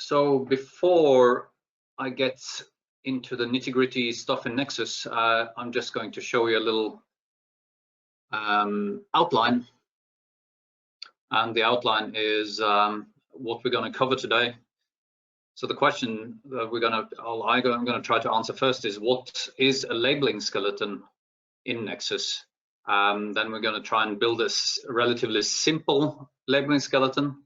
So before I get into the nitty-gritty stuff in Nexus, I'm just going to show you a little outline. And the outline is what we're going to cover today. So the question that I'm going to try to answer first is, what is a labeling skeleton in Nexus? Then we're going to try and build a relatively simple labeling skeleton.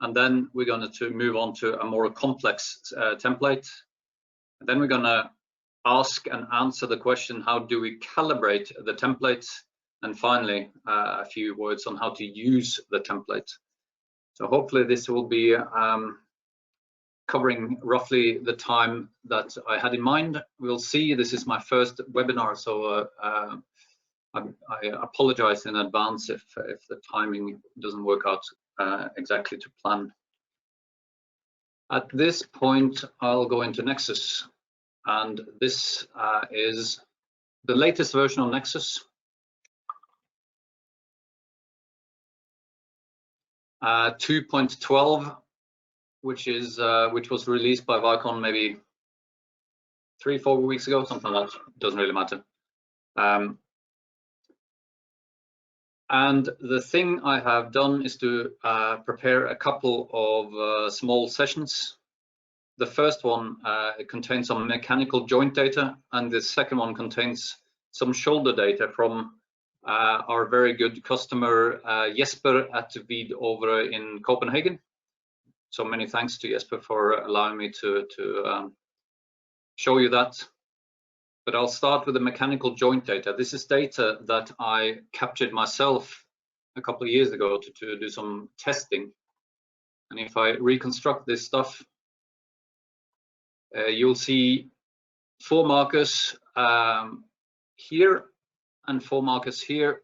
And then we're going to move on to a more complex template. And then we're going to ask and answer the question, how do we calibrate the template? And finally, a few words on how to use the template. So hopefully this will be covering roughly the time that I had in mind. We'll see. This is my first webinar, so I apologize in advance if the timing doesn't work out exactly to plan. At this point, I'll go into Nexus, and this is the latest version of Nexus. 2.12, which was released by Vicon maybe 3-4 weeks ago, something like that. Doesn't really matter. And the thing I have done is to prepare a couple of small sessions. The first one contains some mechanical joint data, and the second one contains some shoulder data from our very good customer Jesper at Vid over in Copenhagen. So many thanks to Jesper for allowing me to show you that. But I'll start with the mechanical joint data. This is data that I captured myself a couple of years ago to do some testing. And if I reconstruct this stuff, you'll see 4 markers here and 4 markers here.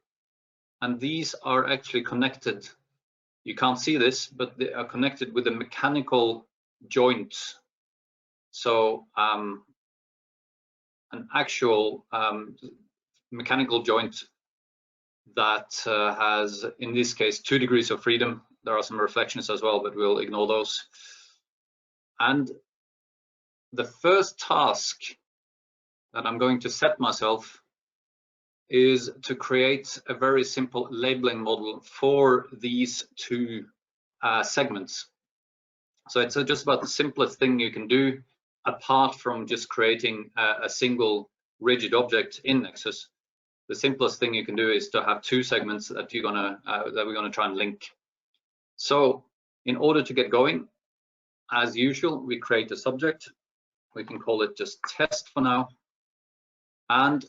And these are actually connected. You can't see this, but they are connected with the mechanical joints. So an actual mechanical joint that has, in this case, 2 degrees of freedom. There are some reflections as well, but we'll ignore those. And the first task that I'm going to set myself is to create a very simple labeling model for these 2 segments. So it's just about the simplest thing you can do, apart from just creating a single rigid object in Nexus. The simplest thing you can do is to have 2 segments that we're gonna try and link. So in order to get going, as usual, we create a subject. We can call it just test for now. And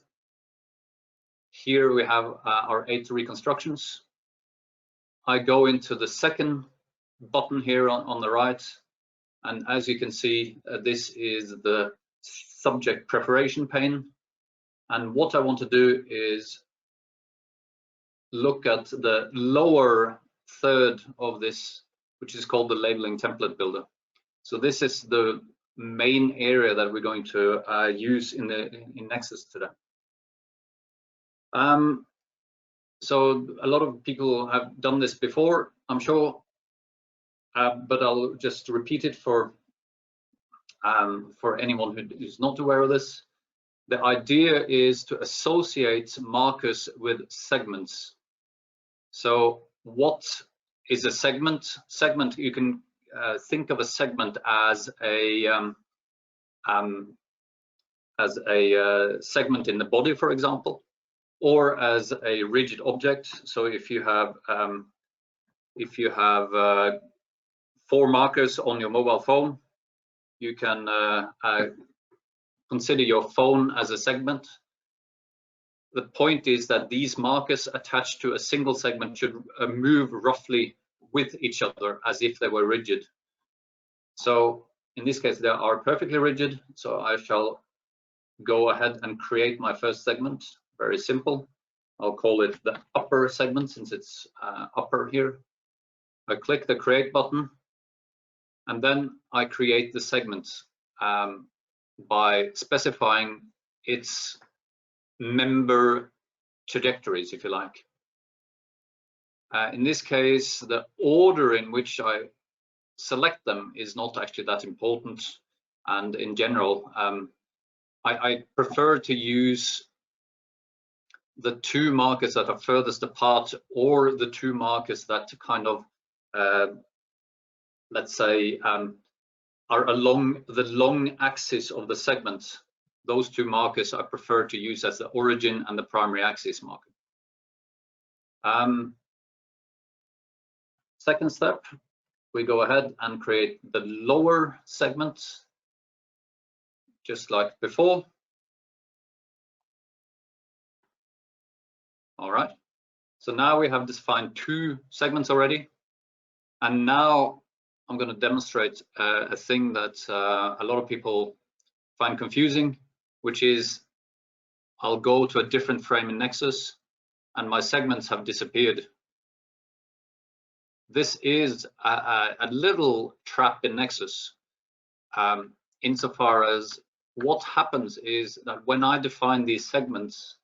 here we have our 8 reconstructions. I go into the second button here on the right. And as you can see, this is the subject preparation pane. And what I want to do is look at the lower third of this, which is called the labeling template builder. So this is the main area that we're going to use in Nexus today. So a lot of people have done this before, I'm sure. But I'll just repeat it for anyone who is not aware of this. The idea is to associate markers with segments. So what is a segment? Segment, you can think of a segment as a segment in the body, for example, or as a rigid object. So if you have 4 markers on your mobile phone, you can consider your phone as a segment. The point is that these markers attached to a single segment should move roughly with each other as if they were rigid. So in this case, they are perfectly rigid. So I shall go ahead and create my first segment. Very simple. I'll call it the upper segment since it's upper here. I click the create button. And then I create the segment by specifying its member trajectories, if you like. In this case, the order in which I select them is not actually that important. And in general, I prefer to use the two markers that are furthest apart, or the two markers that kind of, let's say, are along the long axis of the segment. Those two markers I prefer to use as the origin and the primary axis marker. Second step, we go ahead and create the lower segment, just like before. All right, so now we have defined two segments already, and now I'm going to demonstrate a thing that a lot of people find confusing, which is I'll go to a different frame in Nexus and my segments have disappeared. This is a little trap in Nexus, insofar as what happens is that when I define these segments,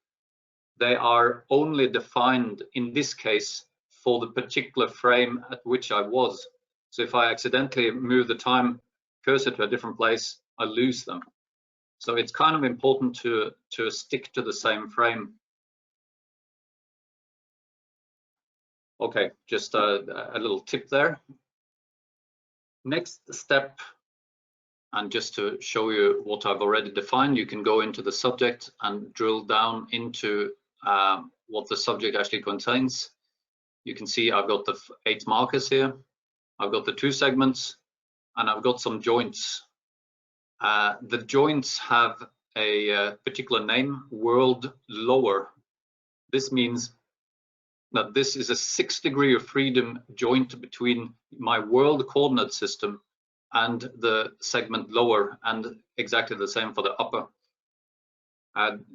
they are only defined, in this case, for the particular frame at which I was. So if I accidentally move the time cursor to a different place, I lose them. So it's kind of important to stick to the same frame. Okay, just a little tip there. Next step, and just to show you what I've already defined, you can go into the subject and drill down into what the subject actually contains. You can see I've got the 8 markers here. I've got the 2 segments, and I've got some joints. The joints have a particular name, world lower. This means that this is a 6 degree of freedom joint between my world coordinate system and the segment lower, and exactly the same for the upper.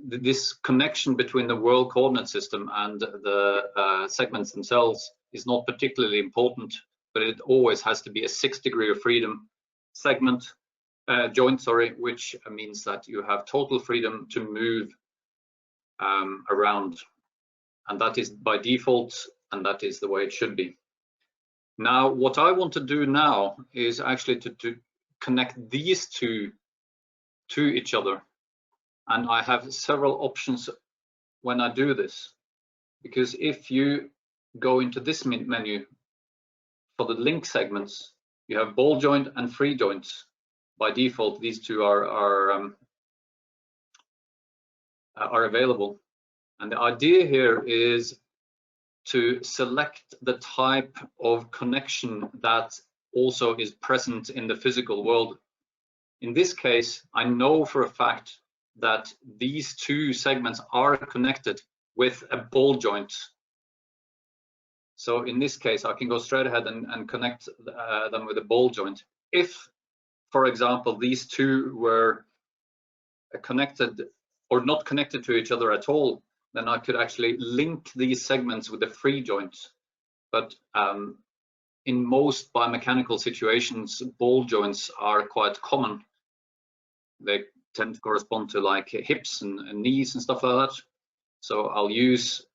This connection between the world coordinate system and the segments themselves is not particularly important, but it always has to be a 6 degree of freedom segment joint, sorry, which means that you have total freedom to move around, and that is by default, and that is the way it should be. Now, what I want to do now is actually to connect these two to each other. And I have several options when I do this, because if you go into this menu for the link segments, you have ball joint and free joints. By default, these two are available. And the idea here is to select the type of connection that also is present in the physical world. In this case, I know for a fact that these 2 segments are connected with a ball joint. So in this case, I can go straight ahead and connect them with a ball joint. If, for example, these 2 were connected or not connected to each other at all, then I could actually link these segments with a free joint. But in most biomechanical situations, ball joints are quite common. They tend to correspond to like hips and knees and stuff like that. So I'll use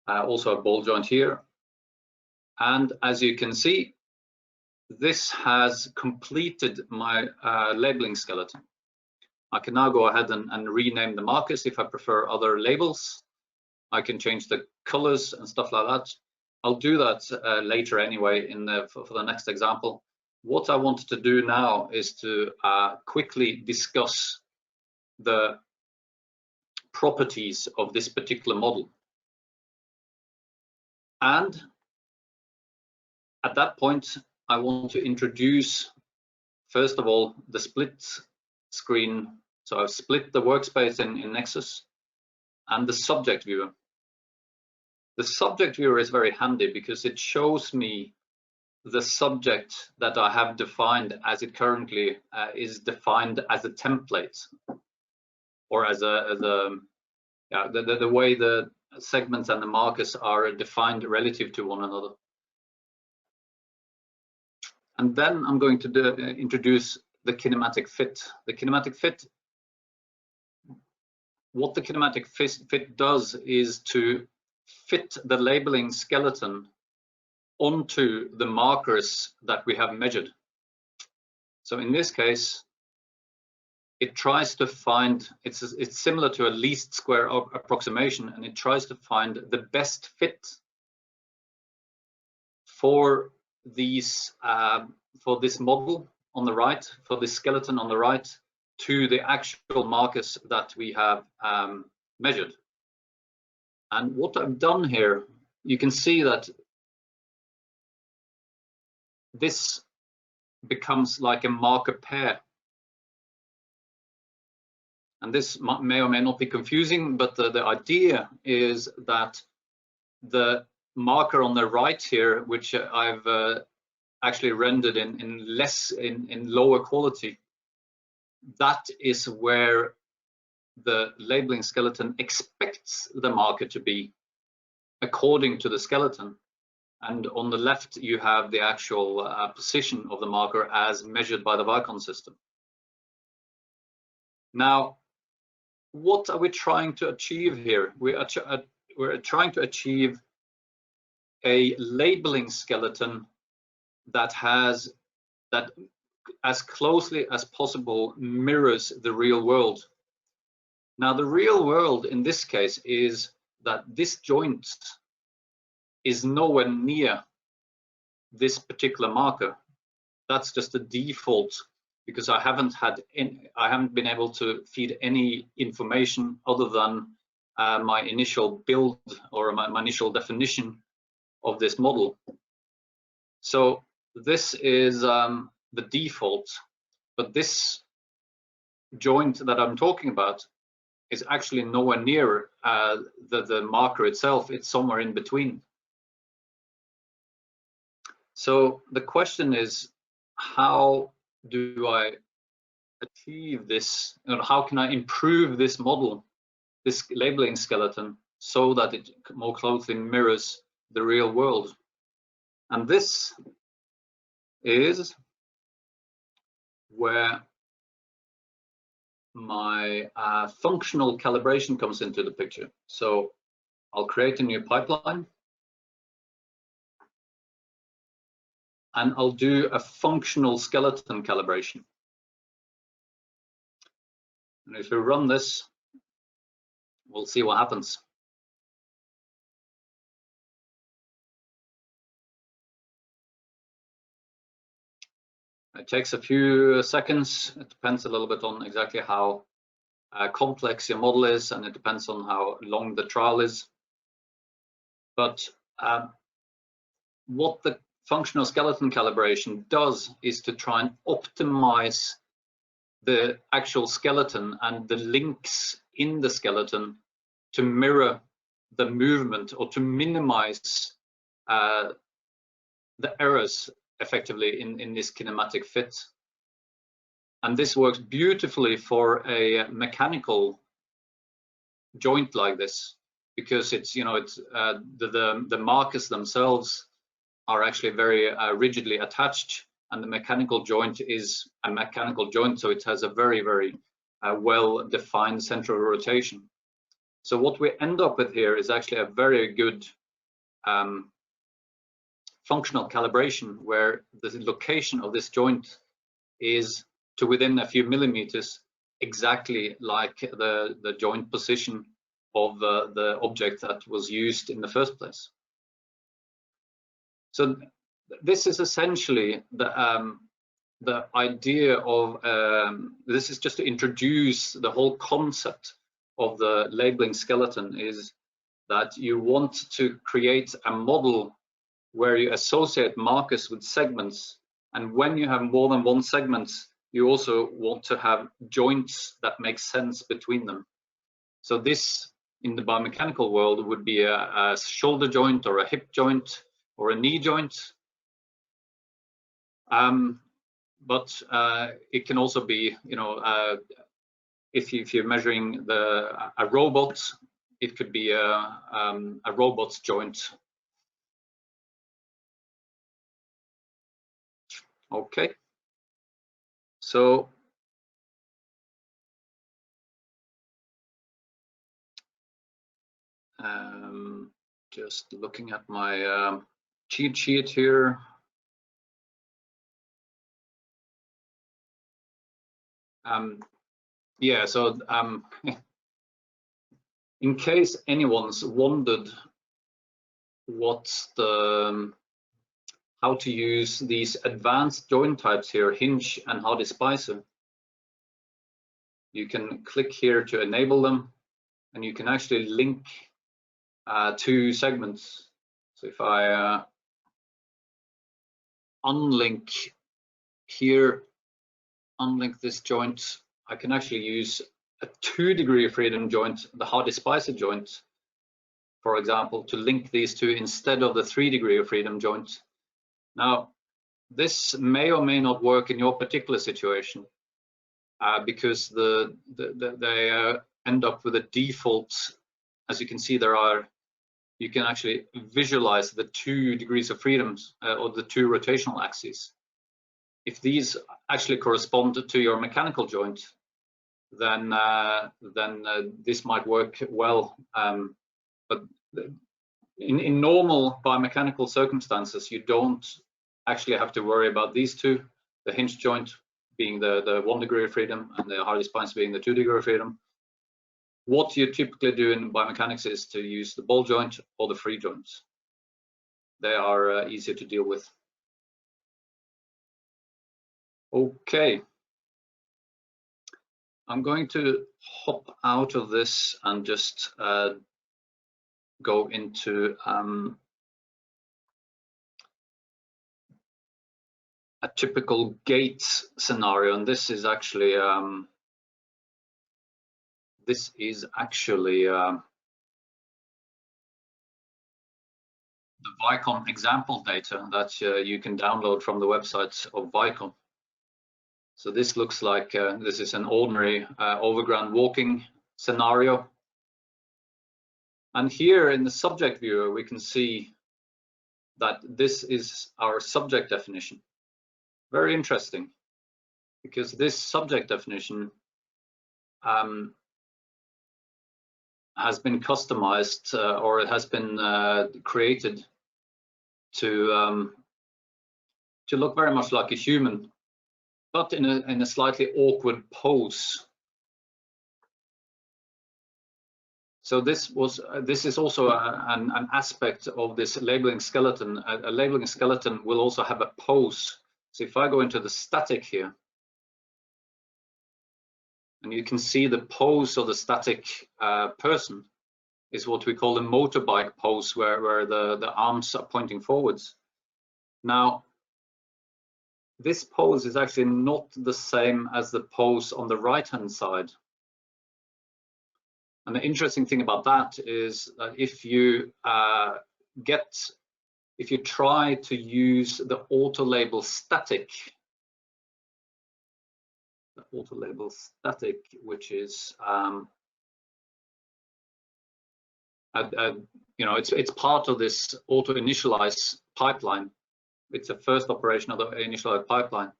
also a ball joint here. And as you can see, this has completed my labeling skeleton. I can now go ahead and rename the markers if I prefer other labels. I can change the colors and stuff like that. I'll do that later anyway for the next example. What I wanted to do now is to quickly discuss the properties of this particular model. And at that point, I want to introduce, first of all, the split screen. So I've split the workspace in Nexus and the subject viewer. The subject viewer is very handy because it shows me the subject that I have defined as it currently is defined as a template, or as the way the segments and the markers are defined relative to one another. And then I'm going to introduce the kinematic fit. The kinematic fit, what the kinematic fit does is to fit the labeling skeleton onto the markers that we have measured. So in this case, it tries to find, it's similar to a least square approximation, and it tries to find the best fit for these for this model on the right, for this skeleton on the right, to the actual markers that we have measured. And what I've done here, you can see that this becomes like a marker pair. And this may or may not be confusing, but the idea is that the marker on the right here, which I've actually rendered in lower quality, that is where the labeling skeleton expects the marker to be according to the skeleton. And on the left, you have the actual position of the marker as measured by the Vicon system. Now, what are we trying to achieve here? We're trying to achieve a labeling skeleton that as closely as possible mirrors the real world. Now, the real world in this case is that this joint is nowhere near this particular marker. That's just the default, because I haven't been able to feed any information other than my initial build or my initial definition of this model. So this is the default, but this joint that I'm talking about is actually nowhere near the marker itself. It's somewhere in between. So the question is, how do I achieve this? How can I improve this model, this labeling skeleton, so that it more closely mirrors the real world? And this is where my functional calibration comes into the picture. So I'll create a new pipeline, and I'll do a functional skeleton calibration. And if we run this, we'll see what happens. It takes a few seconds. It depends a little bit on exactly how complex your model is, and it depends on how long the trial is. But what the functional skeleton calibration does is to try and optimize the actual skeleton and the links in the skeleton to mirror the movement, or to minimize the errors effectively in this kinematic fit. And this works beautifully for a mechanical joint like this, because it's, the markers themselves are actually very rigidly attached, and the mechanical joint is a mechanical joint, so it has a very, very well-defined central rotation. So what we end up with here is actually a very good functional calibration, where the location of this joint is to within a few millimeters, exactly like the joint position of the object that was used in the first place. So this is essentially the idea of, this is just to introduce the whole concept of the labeling skeleton, is that you want to create a model where you associate markers with segments, and when you have more than one segment, you also want to have joints that make sense between them. So this, in the biomechanical world, would be a shoulder joint, or a hip joint, or a knee joint. But it can also be, if you're measuring a robot, it could be a robot's joint. Okay. So just looking at my cheat sheet here. Yeah, so in case anyone's wondered what's the how to use these advanced joint types here, hinge and hard spicer, you can click here to enable them, and you can actually link two segments. So if I unlink here, unlink this joint, I can actually use a 2 degree of freedom joint, the hard spicer joint, for example, to link these two instead of the 3 degree of freedom joint. Now, this may or may not work in your particular situation because they end up with a default. As you can see, you can actually visualize the 2 degrees of freedom or the 2 rotational axes. If these actually correspond to your mechanical joint, then this might work well. But in normal biomechanical circumstances, you don't actually have to worry about these two, the hinge joint being the 1 degree of freedom and the hard spicer being the 2 degree of freedom. What you typically do in biomechanics is to use the ball joint or the free joints. They are easier to deal with. Okay, I'm going to hop out of this and just go into a typical gate scenario, and this is actually the Vicon example data that you can download from the website of Vicon. So this looks like this is an ordinary overground walking scenario. And here in the subject viewer, we can see that this is our subject definition. Very interesting, because this subject definition has been customized or it has been created to look very much like a human, but in a slightly awkward pose. So this is also an aspect of this labeling skeleton. A labeling skeleton will also have a pose. So if I go into the static here, and you can see the pose of the static person is what we call the motorbike pose, where the arms are pointing forwards. Now, this pose is actually not the same as the pose on the right-hand side. And the interesting thing about that is that if you try to use the auto label static, which is it's part of this auto initialize pipeline. It's the first operation of the initialize pipeline.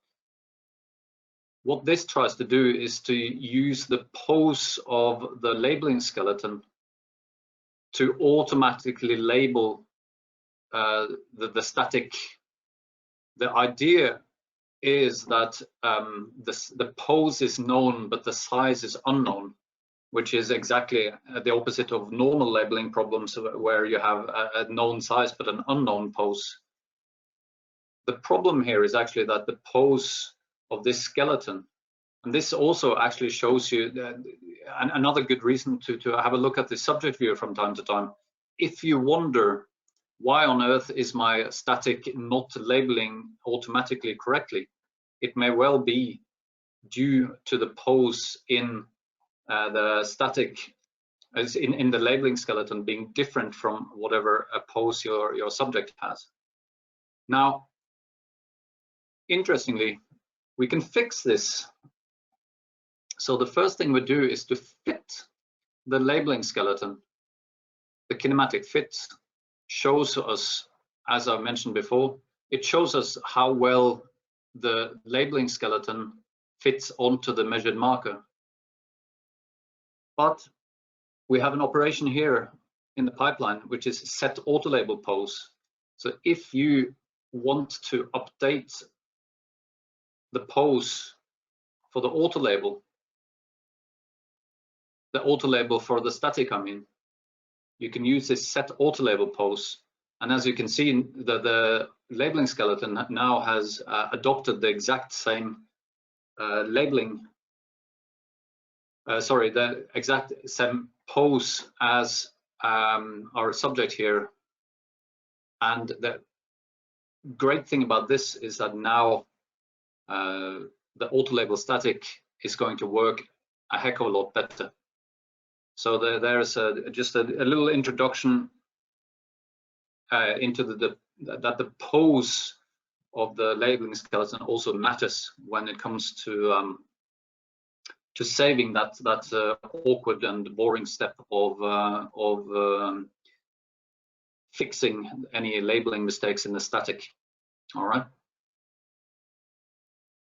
What this tries to do is to use the pose of the labeling skeleton to automatically label the static. The idea is that the pose is known, but the size is unknown, which is exactly the opposite of normal labeling problems where you have a known size but an unknown pose. The problem here is actually that the pose of this skeleton, and this also actually shows you another good reason to have a look at the subject viewer from time to time. If you wonder why on earth is my static not labeling automatically correctly, it may well be due to the pose in the static, as in the labeling skeleton being different from whatever a pose your subject has. Now, interestingly, we can fix this. So the first thing we do is to fit the labeling skeleton. The kinematic fit shows us, as I mentioned before, it shows us how well the labeling skeleton fits onto the measured marker. But we have an operation here in the pipeline, which is set auto label pose. So if you want to update the pose for the auto label for the static, I mean, you can use this set auto label pose. And as you can see, the labeling skeleton now has adopted the exact same the exact same pose as our subject here. And the great thing about this is that now the auto label static is going to work a heck of a lot better. So there's just a little introduction into that the pose of the labeling skeleton also matters when it comes to saving that awkward and boring step of fixing any labeling mistakes in the static. All right.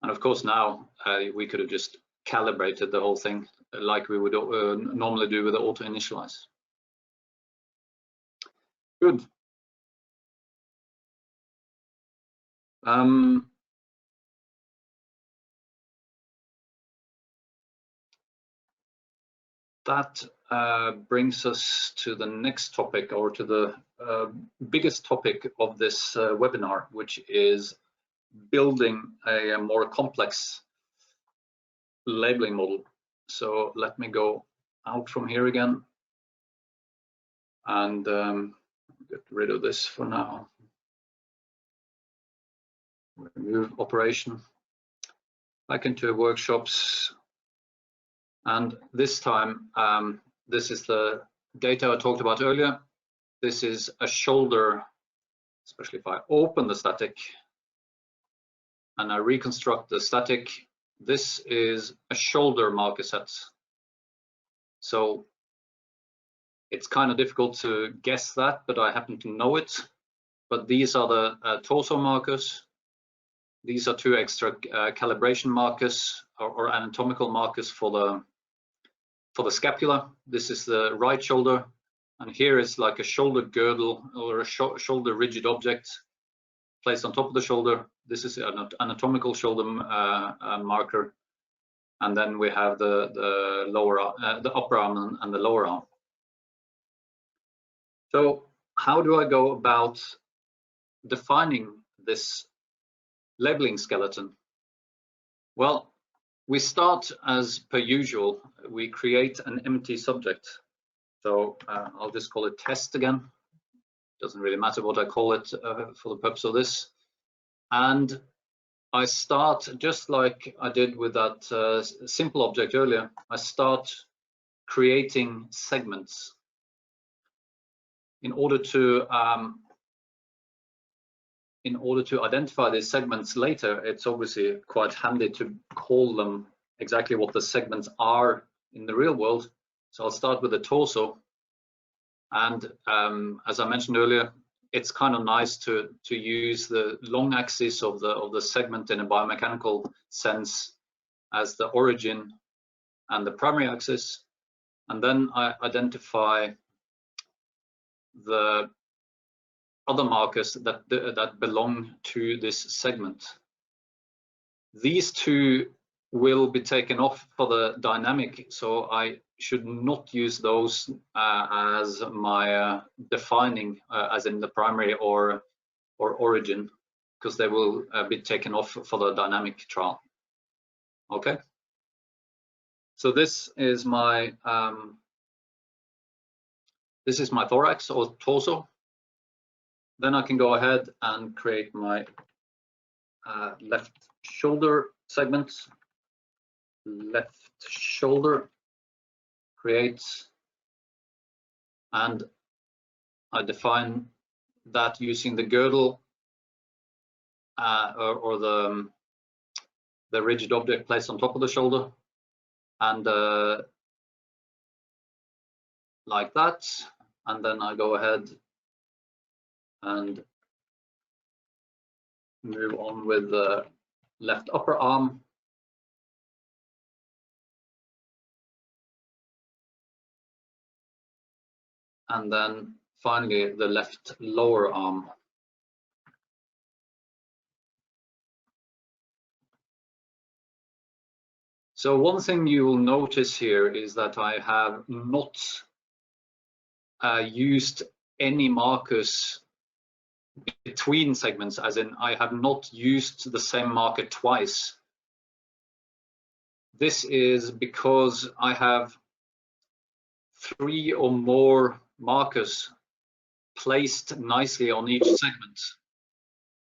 And of course, now we could have just calibrated the whole thing like we would normally do with the auto initialize. Good. That brings us to the next topic, or to the biggest topic of this webinar, which is building a more complex labeling model. So let me go out from here again and get rid of this for now. Remove operation, back into workshops. And this time, this is the data I talked about earlier. This is a shoulder, especially if I open the static and I reconstruct the static. This is a shoulder marker set. So it's kind of difficult to guess that, but I happen to know it. But these are the torso markers. These are two extra calibration markers or anatomical markers for the scapula. This is the right shoulder, and here is like a shoulder girdle or a shoulder rigid object placed on top of the shoulder. This is an anatomical shoulder marker, and then we have the upper arm and the lower arm. So how do I go about defining this labeling skeleton? Well, we start as per usual. We create an empty subject. So I'll just call it test again. Doesn't really matter what I call it for the purpose of this. And I start just like I did with that simple object earlier. I start creating segments. In order to identify these segments later, it's obviously quite handy to call them exactly what the segments are in the real world. So I'll start with the torso. And as I mentioned earlier, it's kind of nice to use the long axis of the segment in a biomechanical sense as the origin and the primary axis. And then I identify the other markers that belong to this segment. These two will be taken off for the dynamic, so I should not use those as my defining, as in the primary or origin, because they will be taken off for the dynamic trial. Okay. So this is my thorax or torso. Then I can go ahead and create my left shoulder segment. Left shoulder, create, and I define that using the girdle or the rigid object placed on top of the shoulder, and like that. And then I go ahead and move on with the left upper arm. And then finally the left lower arm. So one thing you will notice here is that I have not used any markers between segments, as in I have not used the same marker twice. This is because I have 3 or more markers placed nicely on each segment.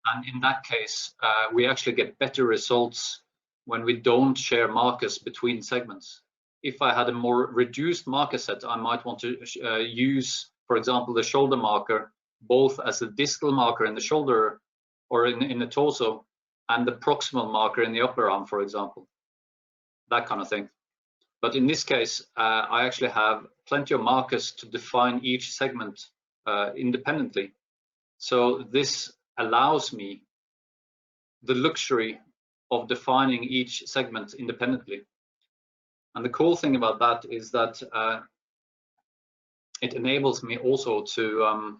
And in that case, we actually get better results when we don't share markers between segments. If I had a more reduced marker set, I might want to use, for example, the shoulder marker, both as a distal marker in the shoulder or in the torso, and the proximal marker in the upper arm, for example, that kind of thing. But in this case, I actually have plenty of markers to define each segment independently. So this allows me the luxury of defining each segment independently. And the cool thing about that is that it enables me also to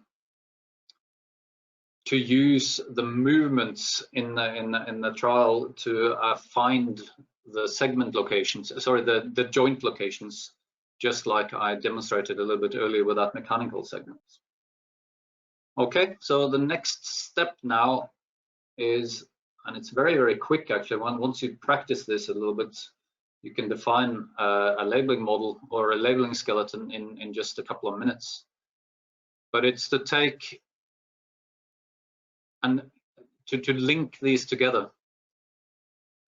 use the movements in the trial to find the segment locations, sorry, the joint locations, just like I demonstrated a little bit earlier with that mechanical segment. Okay, so the next step now is, and it's very, very quick actually, once you practice this a little bit, you can define a labeling model or a labeling skeleton in just a couple of minutes. But it's to take and to link these together.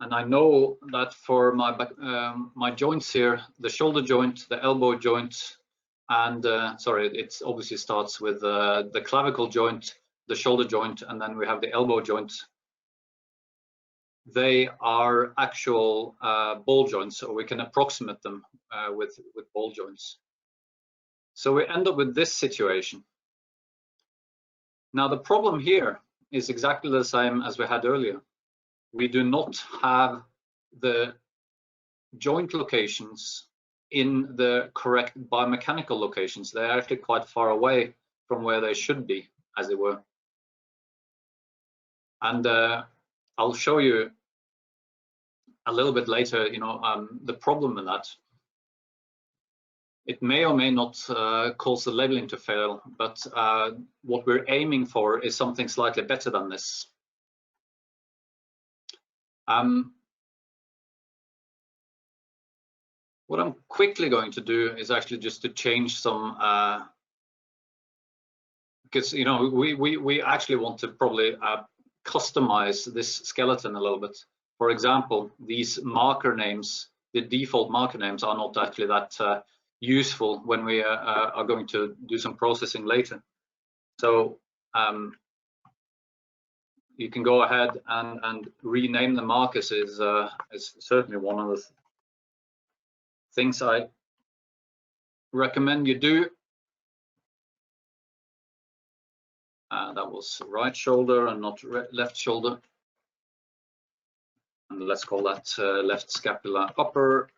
And I know that for my joints here, the shoulder joint, the elbow joint, and sorry, it obviously starts with the clavicle joint, the shoulder joint, and then we have the elbow joint. They are actual ball joints, so we can approximate them with ball joints. So we end up with this situation. Now the problem here is exactly the same as we had earlier. We do not have the joint locations in the correct biomechanical locations. They're actually quite far away from where they should be, as it were. And I'll show you a little bit later, the problem with that. It may or may not cause the labeling to fail, but what we're aiming for is something slightly better than this. What I'm quickly going to do is actually just to change some, because we actually want to probably customize this skeleton a little bit. For example, these marker names, the default marker names, are not actually that useful when we are going to do some processing later. So you can go ahead and rename the markers is certainly one of the things I recommend you do. That was right shoulder and not left shoulder. And let's call that left scapula upper,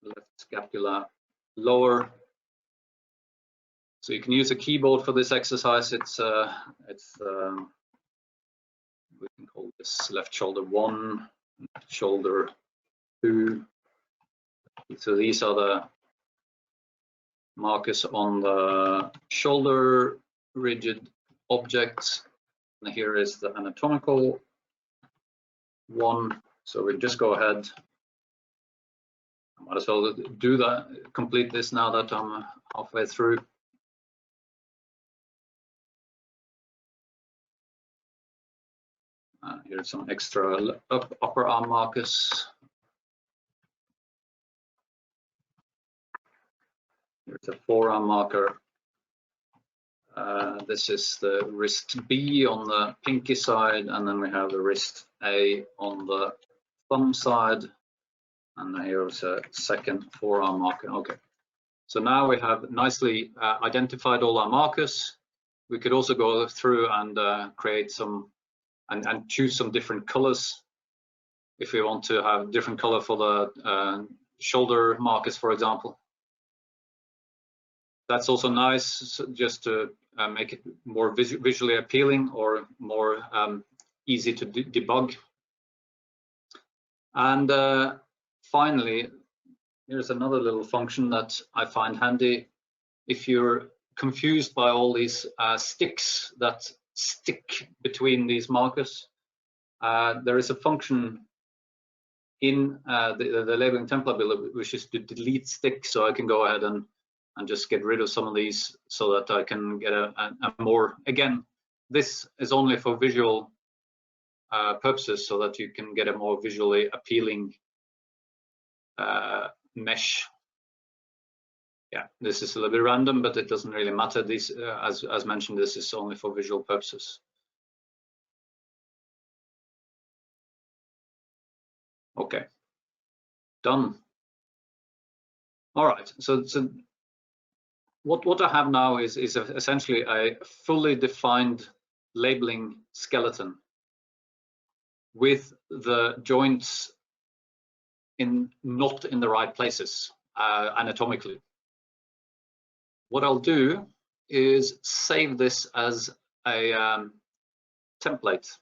left scapula lower. So you can use a keyboard for this exercise. It's we can call this left shoulder 1, left shoulder 2. So these are the markers on the shoulder rigid objects. And here is the anatomical one. So we just go ahead. I might as well do that, complete this now that I'm halfway through. Here's some extra upper arm markers. Here's a forearm marker. This is the wrist B on the pinky side, and then we have the wrist A on the thumb side. And here's a second forearm marker. Okay. So now we have nicely identified all our markers. We could also go through and create some and choose some different colors. If we want to have different color for the shoulder markers, for example. That's also nice, just to make it more visually appealing or more easy to debug. And finally, here's another little function that I find handy. If you're confused by all these sticks that stick between these markers, there is a function in the labeling template builder which is to delete stick, so I can go ahead and just get rid of some of these so that I can get a more, again, this is only for visual purposes, so that you can get a more visually appealing mesh. Yeah, this is a little bit random, but it doesn't really matter. This, as mentioned, this is only for visual purposes. Okay, done. All right, so what I have now is essentially a fully defined labeling skeleton with the joints not in the right places anatomically. What I'll do is save this as a template,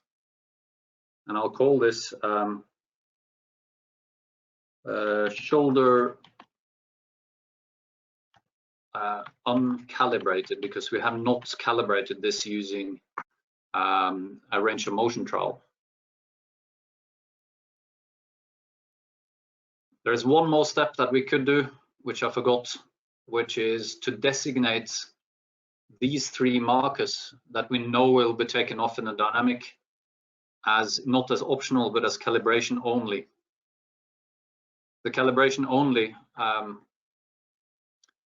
and I'll call this shoulder uncalibrated, because we have not calibrated this using a range of motion trial. There's one more step that we could do, which I forgot, which is to designate these three markers that we know will be taken off in the dynamic as not as optional, but as calibration only. The calibration only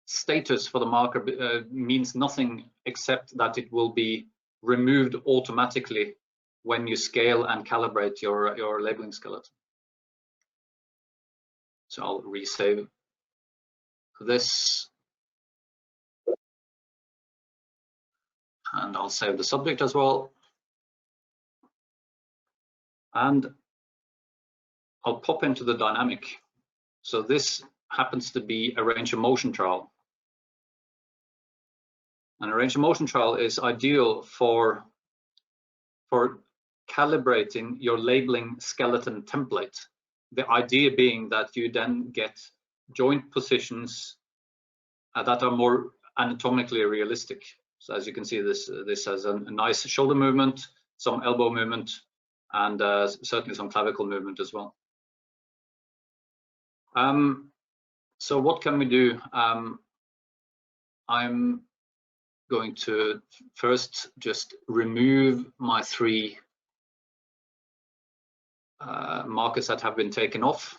status for the marker means nothing except that it will be removed automatically when you scale and calibrate your labeling skeleton. So I'll resave this, and I'll save the subject as well, and I'll pop into the dynamic. So this happens to be a range of motion trial, and a range of motion trial is ideal for calibrating your labeling skeleton template. The idea being that you then get joint positions that are more anatomically realistic. So as you can see, this has a nice shoulder movement, some elbow movement, and certainly some clavicle movement as well. So what can we do? I'm going to first just remove my three markers that have been taken off.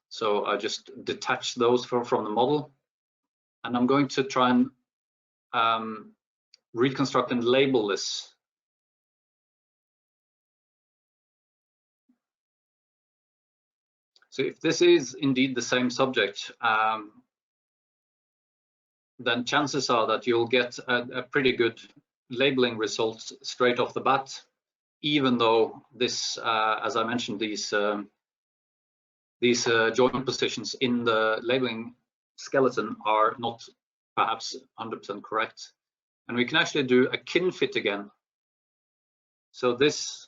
So I just detach those from the model, and I'm going to try and reconstruct and label this. So if this is indeed the same subject, then chances are that you'll get a pretty good labeling result straight off the bat, even though this, as I mentioned, these joint positions in the labeling skeleton are not perhaps 100% correct. And we can actually do a kin fit again. So this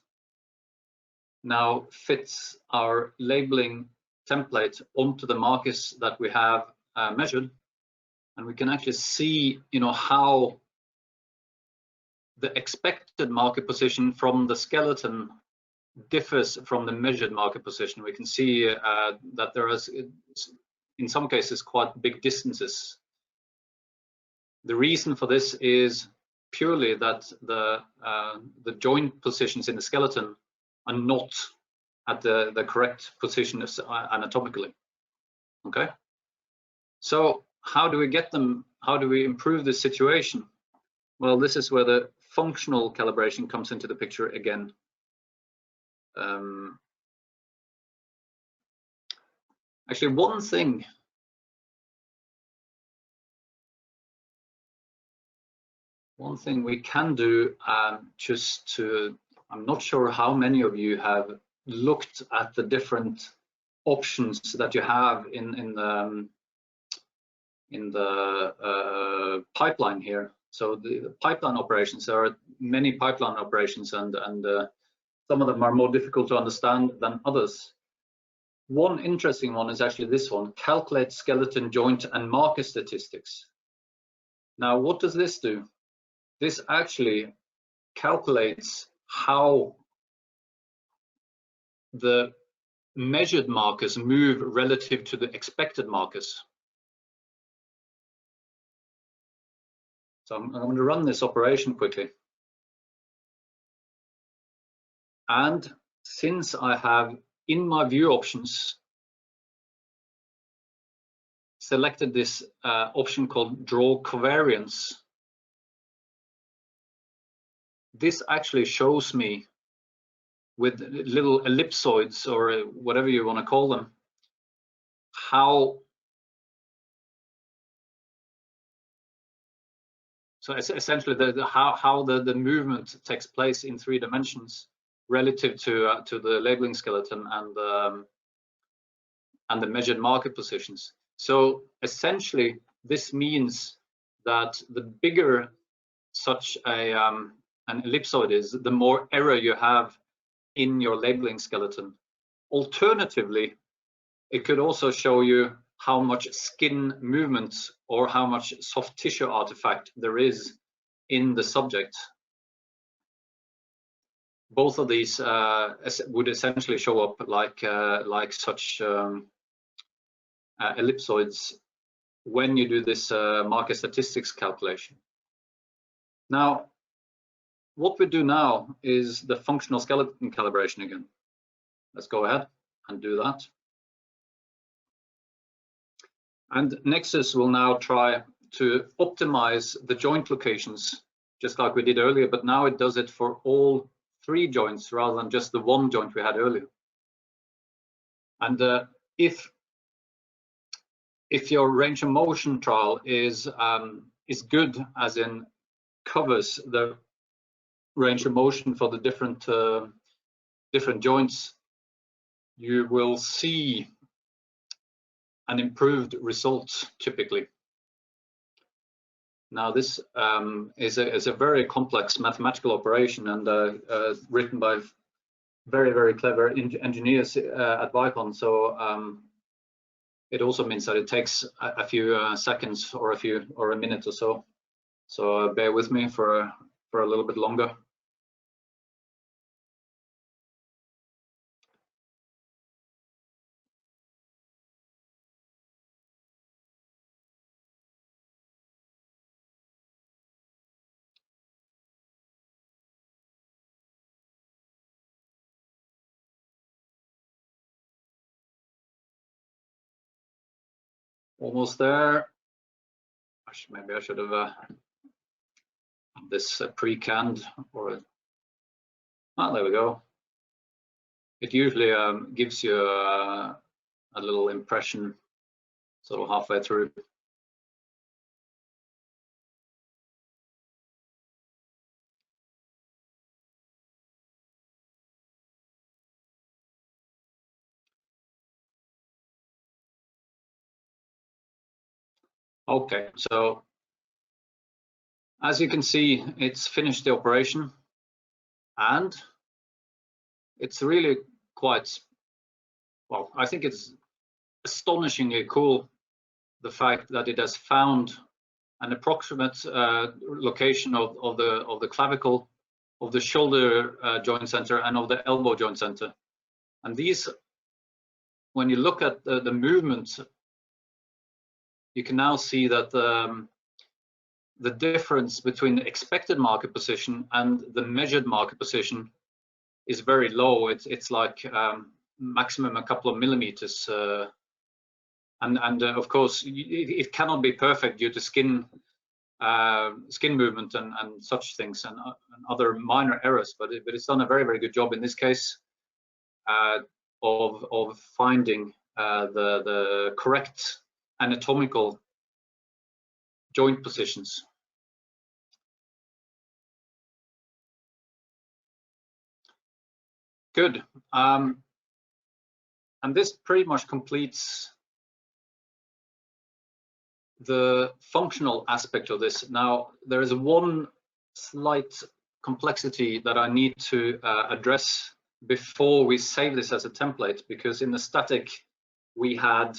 now fits our labeling template onto the markers that we have measured, and we can actually see, how the expected marker position from the skeleton differs from the measured marker position. We can see that there is, in some cases, quite big distances. The reason for this is purely that the joint positions in the skeleton are not at the correct position anatomically. Okay, so how do we get them? How do we improve this situation? Well, this is where the functional calibration comes into the picture again. Actually, one thing we can do, just to, I'm not sure how many of you have looked at the different options that you have in the pipeline here. So the pipeline operations, there are many pipeline operations, and some of them are more difficult to understand than others. One interesting one is actually this one, calculate skeleton joint and marker statistics. Now, what does this do? This actually calculates how the measured markers move relative to the expected markers. So I'm going to run this operation quickly. And since I have in my view options selected this option called draw covariance, this actually shows me with little ellipsoids or whatever you want to call them, how so essentially how the movement takes place in 3 dimensions relative to the labeling skeleton and the measured marker positions. So essentially, this means that the bigger such an ellipsoid is, the more error you have in your labeling skeleton. Alternatively, it could also show you how much skin movement or how much soft tissue artifact there is in the subject. Both of these would essentially show up like such ellipsoids when you do this marker statistics calculation. Now, what we do now is the functional skeleton calibration again. Let's go ahead and do that. And Nexus will now try to optimize the joint locations, just like we did earlier, but now it does it for all 3 joints rather than just the 1 joint we had earlier. And if your range of motion trial is good, as in covers the range of motion for the different joints, you will see an improved result typically. Now this is a very complex mathematical operation and written by very clever engineers at Vicon. So it also means that it takes a few seconds or a minute or so. So bear with me for a little bit longer. Almost there. Maybe I should have this pre-canned or there we go. It usually gives you a little impression sort of halfway through. Okay, so as you can see, it's finished the operation, and it's really quite, well, I think it's astonishingly cool, the fact that it has found an approximate location of the clavicle, of the shoulder joint center, and of the elbow joint center. And these, when you look at the movement, you can now see that the difference between the expected marker position and the measured marker position is very low. It's like maximum a couple of millimeters, and of course it cannot be perfect due to skin movement and such things and other minor errors, but it's done a very good job in this case of finding the correct anatomical joint positions. Good. And this pretty much completes the functional aspect of this. Now, there is one slight complexity that I need to address before we save this as a template, because in the static we had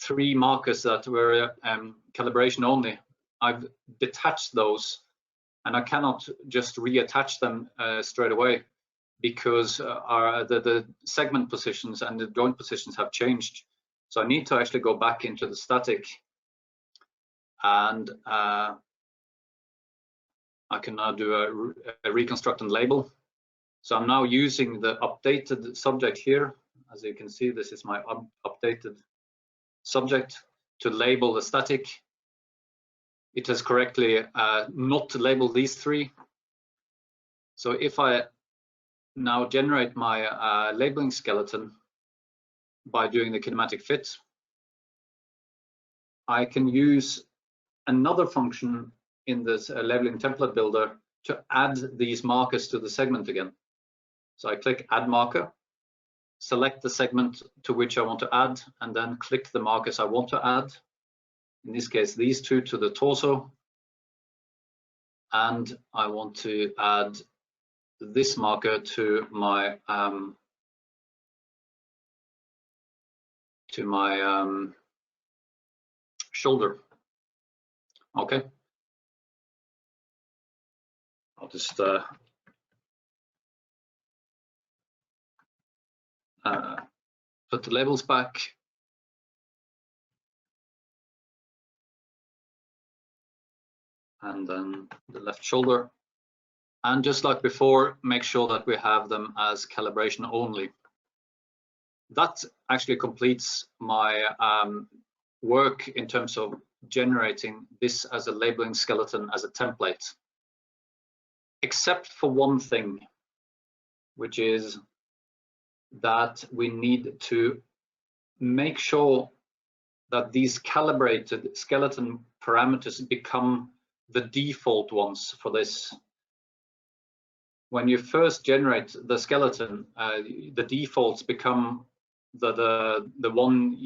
3 markers that were calibration only. I've detached those, and I cannot just reattach them straight away, because the segment positions and the joint positions have changed. So I need to actually go back into the static, and I can now do a reconstruct and label. So I'm now using the updated subject here. As you can see, this is my updated subject to label the static. It has correctly not labeled these 3. So if I now generate my labeling skeleton by doing the kinematic fit, I can use another function in this labeling template builder to add these markers to the segment again. So I click add marker, select the segment to which I want to add, and then click the markers I want to add. In this case, these 2 to the torso, and I want to add this marker to my shoulder. Okay, I'll just put the labels back. And then the left shoulder. And just like before, make sure that we have them as calibration only. That actually completes my work in terms of generating this as a labeling skeleton as a template. Except for one thing, which is that we need to make sure that these calibrated skeleton parameters become the default ones for this. When you first generate the skeleton, the defaults become the one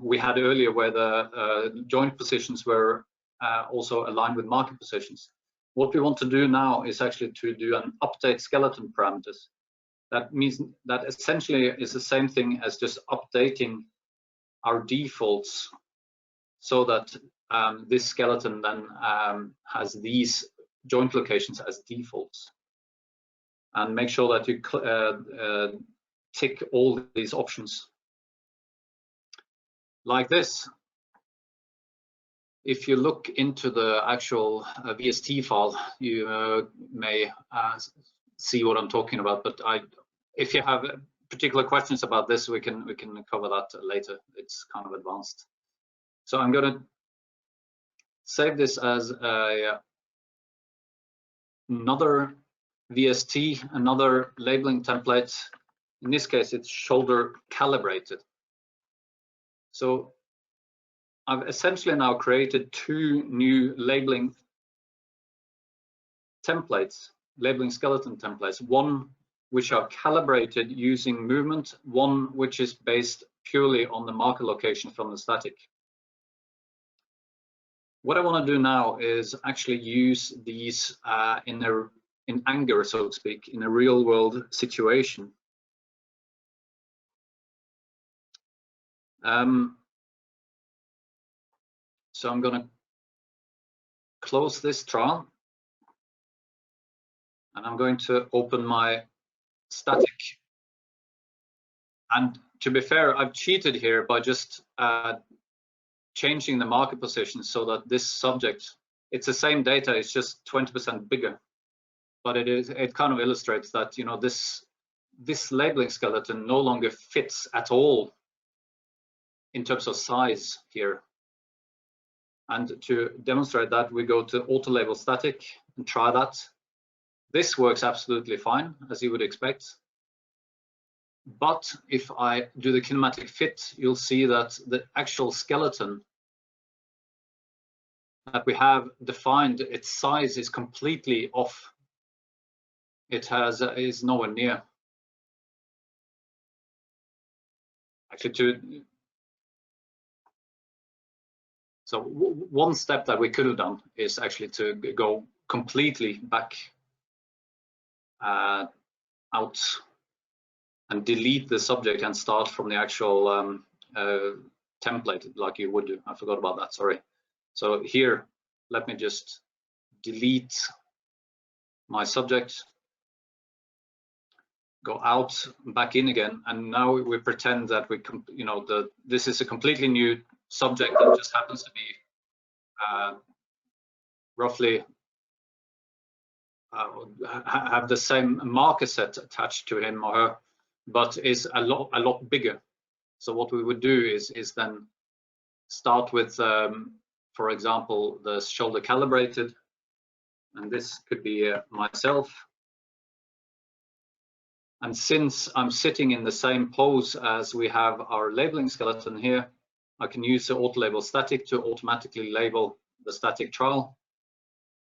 we had earlier, where the joint positions were also aligned with marker positions. What we want to do now is actually to do an update skeleton parameters. That means that essentially is the same thing as just updating our defaults, so that this skeleton then has these joint locations as defaults. And make sure that you tick all these options. Like this. If you look into the actual VST file, you may see what I'm talking about. But if you have particular questions about this, we can cover that later. It's kind of advanced. So I'm going to save this as another VST, another labeling template. In this case, it's shoulder calibrated. So I've essentially now created 2 new labeling templates, labeling skeleton templates. One which are calibrated using movement, one which is based purely on the marker location from the static. What I want to do now is actually use these in anger, so to speak, in a real world situation. So I'm going to close this trial, and I'm going to open my static. And to be fair, I've cheated here by just changing the marker position so that this subject, it's the same data, it's just 20% bigger. But it kind of illustrates that, you know, this labeling skeleton no longer fits at all in terms of size here. And to demonstrate that, we go to auto label static and try that. This works absolutely fine, as you would expect. But if I do the kinematic fit, you'll see that the actual skeleton that we have defined, its size is completely off. It is nowhere near. Actually, so one step that we could have done is actually to go completely back. And out and delete the subject and start from the actual template like you would do. I forgot about that, sorry. So here, let me just delete my subject, go out, back in again, and now we pretend that we, this is a completely new subject that just happens to be roughly have the same marker set attached to him or her, but is a lot bigger. So what we would do is then start with, for example, the shoulder calibrated, and this could be myself. And since I'm sitting in the same pose as we have our labeling skeleton here, I can use the auto label static to automatically label the static trial.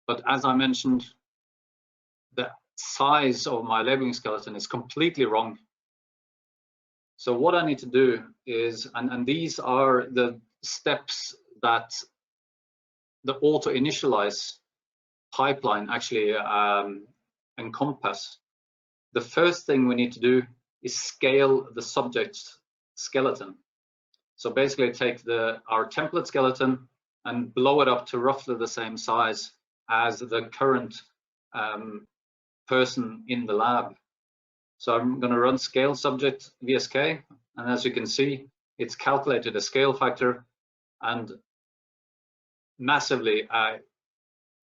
But as I mentioned, the size of my labeling skeleton is completely wrong. So what I need to do is, and these are the steps that the auto initialize pipeline actually encompass. The first thing we need to do is scale the subject skeleton. So basically take our template skeleton and blow it up to roughly the same size as the current person in the lab. So I'm going to run scale subject VSK, and as you can see, it's calculated a scale factor and massively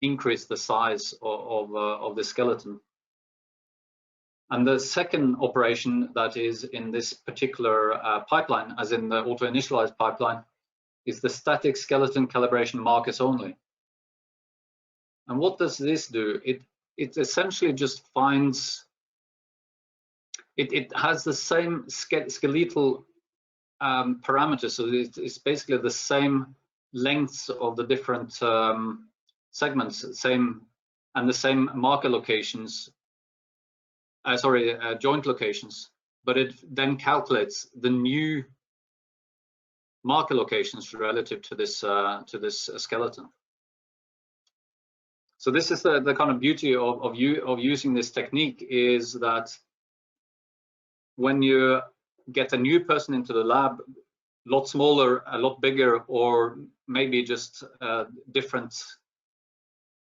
increased the size of the skeleton. And the second operation that is in this particular pipeline, as in the auto initialize pipeline, is the static skeleton calibration markers only. And what does this do? It essentially just finds, it has the same skeletal parameters, so it's basically the same lengths of the different segments, and the same marker locations, joint locations, but it then calculates the new marker locations relative to this skeleton. So this is the kind of beauty of using this technique, is that when you get a new person into the lab, a lot smaller, a lot bigger, or maybe just different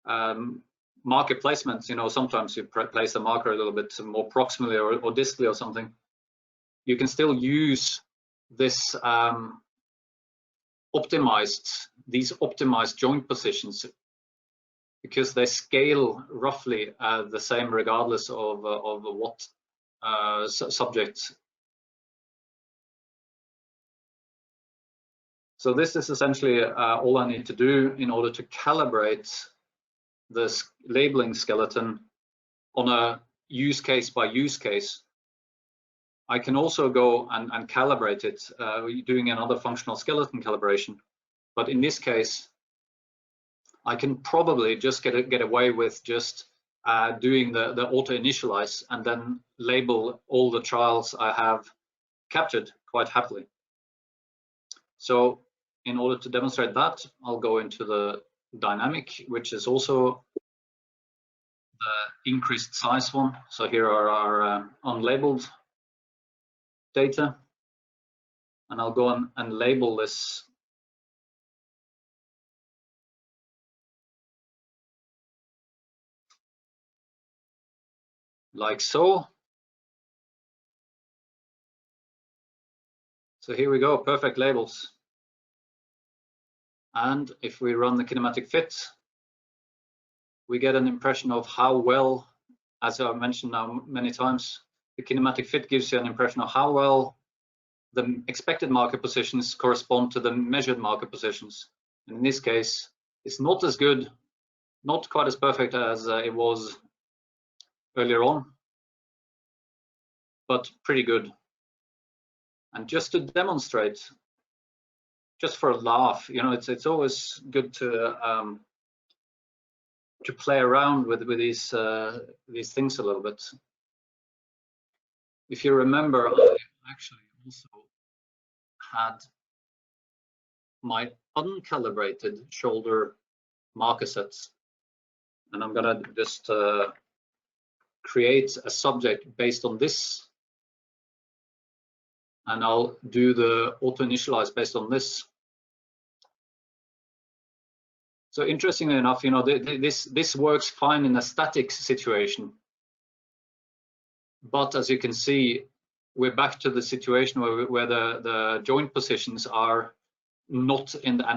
marker placements, sometimes you place a marker a little bit more proximally or distally or something, you can still use this optimized joint positions, because they scale roughly the same regardless of what subject. So this is essentially all I need to do in order to calibrate this labeling skeleton on a use case by use case. I can also go and calibrate it doing another functional skeleton calibration, but in this case I can probably just get away with just doing the auto initialize and then label all the trials I have captured quite happily. So in order to demonstrate that, I'll go into the dynamic, which is also the increased size one. So here are our unlabeled data, and I'll go on and label this like so. So here we go, perfect labels. And if we run the Kinematic Fit, we get an impression of how well, as I've mentioned now many times, the Kinematic Fit gives you an impression of how well the expected marker positions correspond to the measured marker positions. And in this case, it's not as good, not quite as perfect as it was earlier on, but pretty good. And just to demonstrate, just for a laugh, it's always good to play around with these things a little bit. If you remember, I actually also had my uncalibrated shoulder marker sets, and I'm gonna just create a subject based on this, and I'll do the auto initialize based on this. So interestingly enough, you know, this works fine in a static situation, but as you can see, we're back to the situation where the joint positions are not in the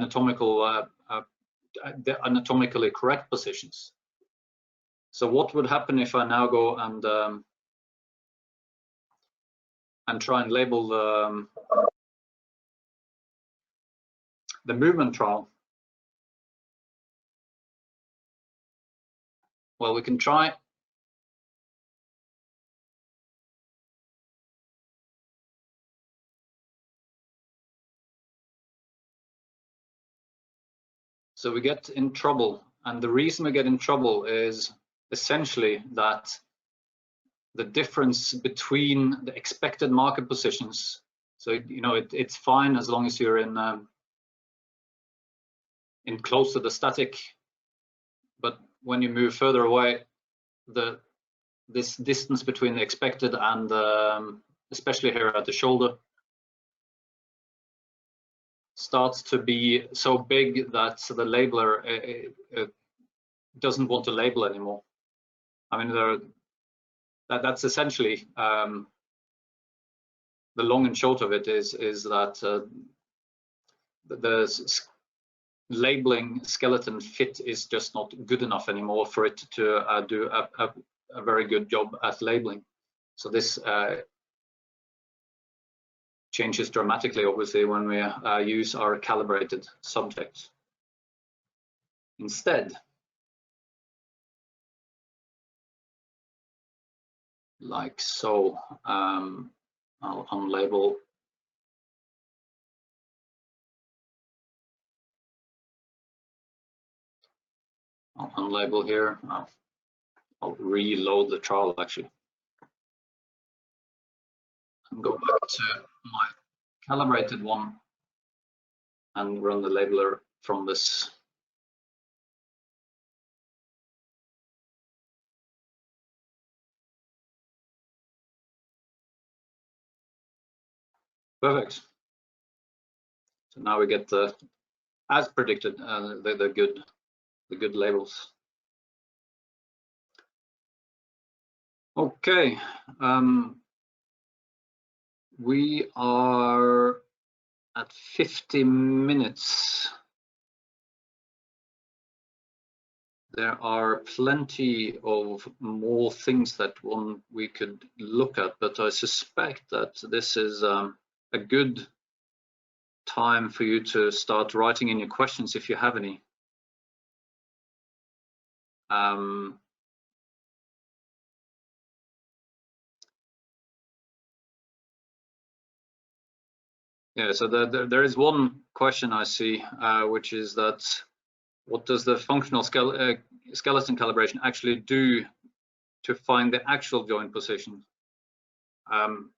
anatomically correct positions. So what would happen if I now go and try and label the movement trial? Well, we can try. So we get in trouble, and the reason we get in trouble is essentially that the difference between the expected market positions. So you know it's fine as long as you're in close to the static, but when you move further away, this distance between the expected and especially here at the shoulder starts to be so big that the labeler doesn't want to label anymore. I mean, that's essentially the long and short of it is that the labeling skeleton fit is just not good enough anymore for it to do a very good job at labeling. So this changes dramatically, obviously, when we use our calibrated subjects. Instead, like so, I'll unlabel. I'll unlabel here. I'll reload the trial actually, and go back to my calibrated one and run the labeler from this. Perfect. So now we get the, as predicted, the good labels. Okay, we are at 50 minutes. There are plenty of more things that we could look at, but I suspect that this is a good time for you to start writing in your questions if you have any. Yeah, so there is one question I see, which is that what does the functional skeleton calibration actually do to find the actual joint position? And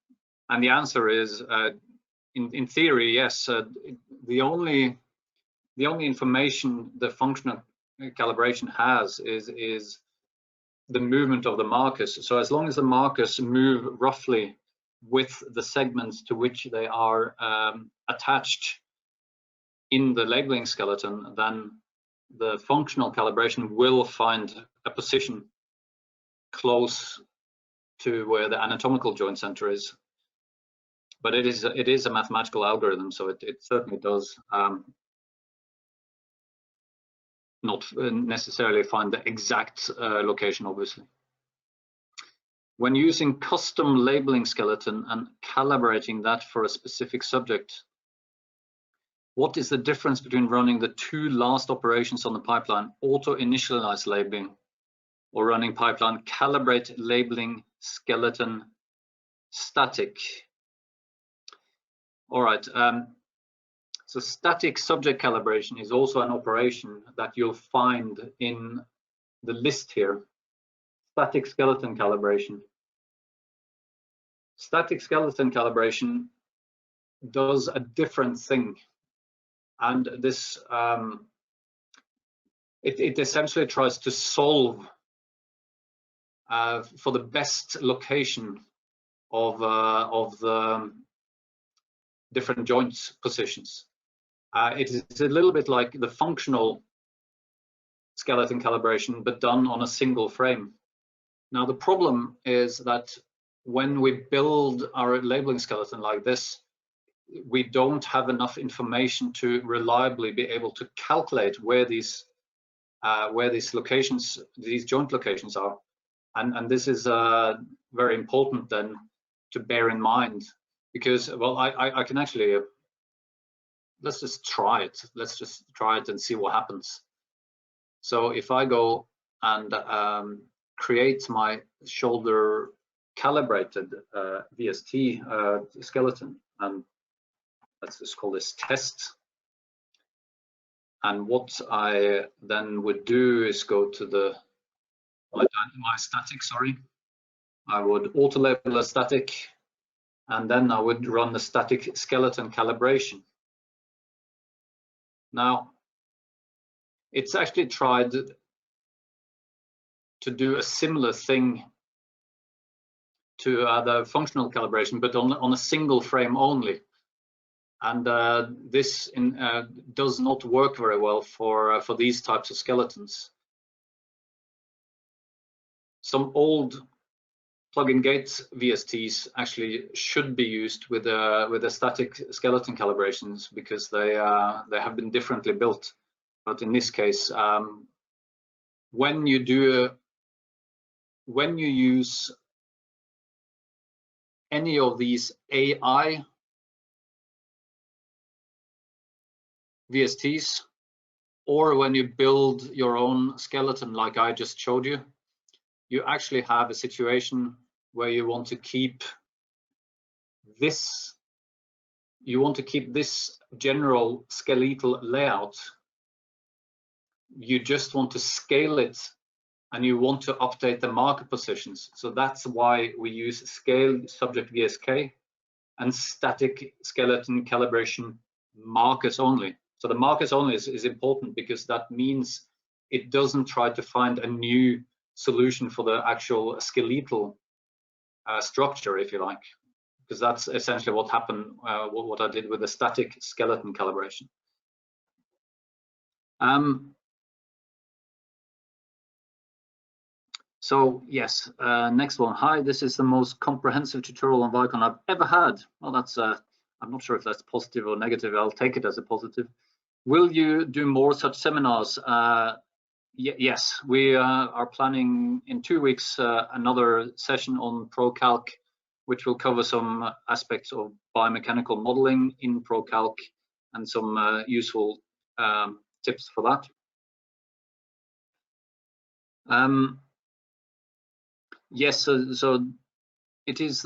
the answer is, in theory, yes. The only information the functional calibration has is the movement of the markers. So as long as the markers move roughly with the segments to which they are attached in the labeling skeleton, then the functional calibration will find a position close to where the anatomical joint center is. But it is a mathematical algorithm, so it certainly does not necessarily find the exact location, obviously. When using custom labeling skeleton and calibrating that for a specific subject, what is the difference between running the two last operations on the pipeline, auto initialize labeling, or running pipeline calibrate labeling skeleton static? All right, so static subject calibration is also an operation that you'll find in the list here. Static skeleton calibration. Static skeleton calibration does a different thing, and this it essentially tries to solve for the best location of the different joint positions. It is a little bit like the functional skeleton calibration, but done on a single frame. Now the problem is that when we build our labeling skeleton like this, we don't have enough information to reliably be able to calculate where these locations, these joint locations are, and this is very important then to bear in mind, because well, I can actually let's just try it. Let's just try it and see what happens. So if I go and create my shoulder calibrated VST skeleton, and let's just call this test. And what I then would do is go to my static, sorry. I would auto label a static, and then I would run the static skeleton calibration. Now, it's actually tried to do a similar thing to the functional calibration, but on a single frame only. And this does not work very well for these types of skeletons. Some old plug-in gate VSTs actually should be used with the static skeleton calibrations, because they have been differently built. But in this case, when you use any of these AI VSTs, or when you build your own skeleton like I just showed you, you actually have a situation where you want to keep this general skeletal layout. You just want to scale it, and you want to update the marker positions. So that's why we use scale subject VSK and static skeleton calibration markers only. So the markers only is important, because that means it doesn't try to find a new solution for the actual skeletal structure, if you like, because that's essentially what happened, what I did with the static skeleton calibration. So yes, next one. Hi, this is the most comprehensive tutorial on Vicon I've ever had. Well, that's I'm not sure if that's positive or negative. I'll take it as a positive. Will you do more such seminars? Yes, we are planning in 2 weeks another session on ProCalc, which will cover some aspects of biomechanical modeling in ProCalc and some useful tips for that. Yes, so it is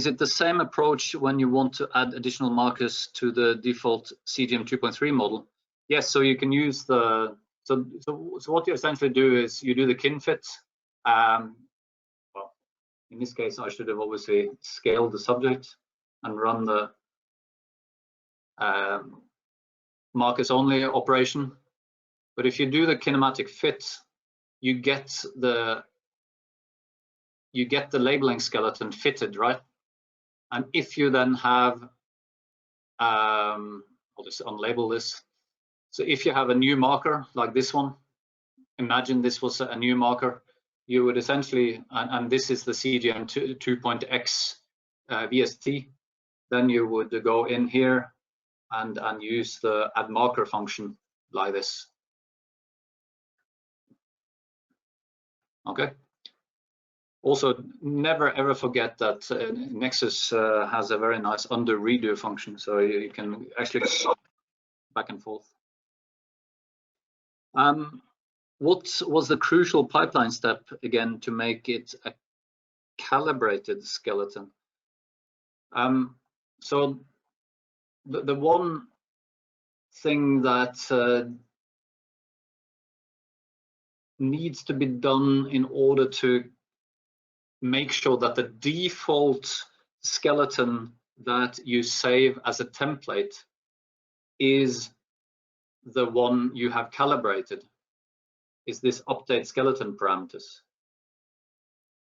it the same approach when you want to add additional markers to the default CGM 2.3 model? Yes, so you can use the so what you essentially do is you do the kin fit. Well, in this case, I should have obviously scaled the subject and run the markers only operation. But if you do the kinematic fit, you get the labeling skeleton fitted, right? And if you then have, I'll just unlabel this. So if you have a new marker like this one, imagine this was a new marker, you would essentially, and this is the CGM 2.x VST, then you would go in here and use the add marker function like this. Okay. Also, never ever forget that Nexus has a very nice undo redo function, so you can actually go back and forth. What was the crucial pipeline step again to make it a calibrated skeleton? So the one thing that needs to be done in order to make sure that the default skeleton that you save as a template is the one you have calibrated is this update skeleton parameters.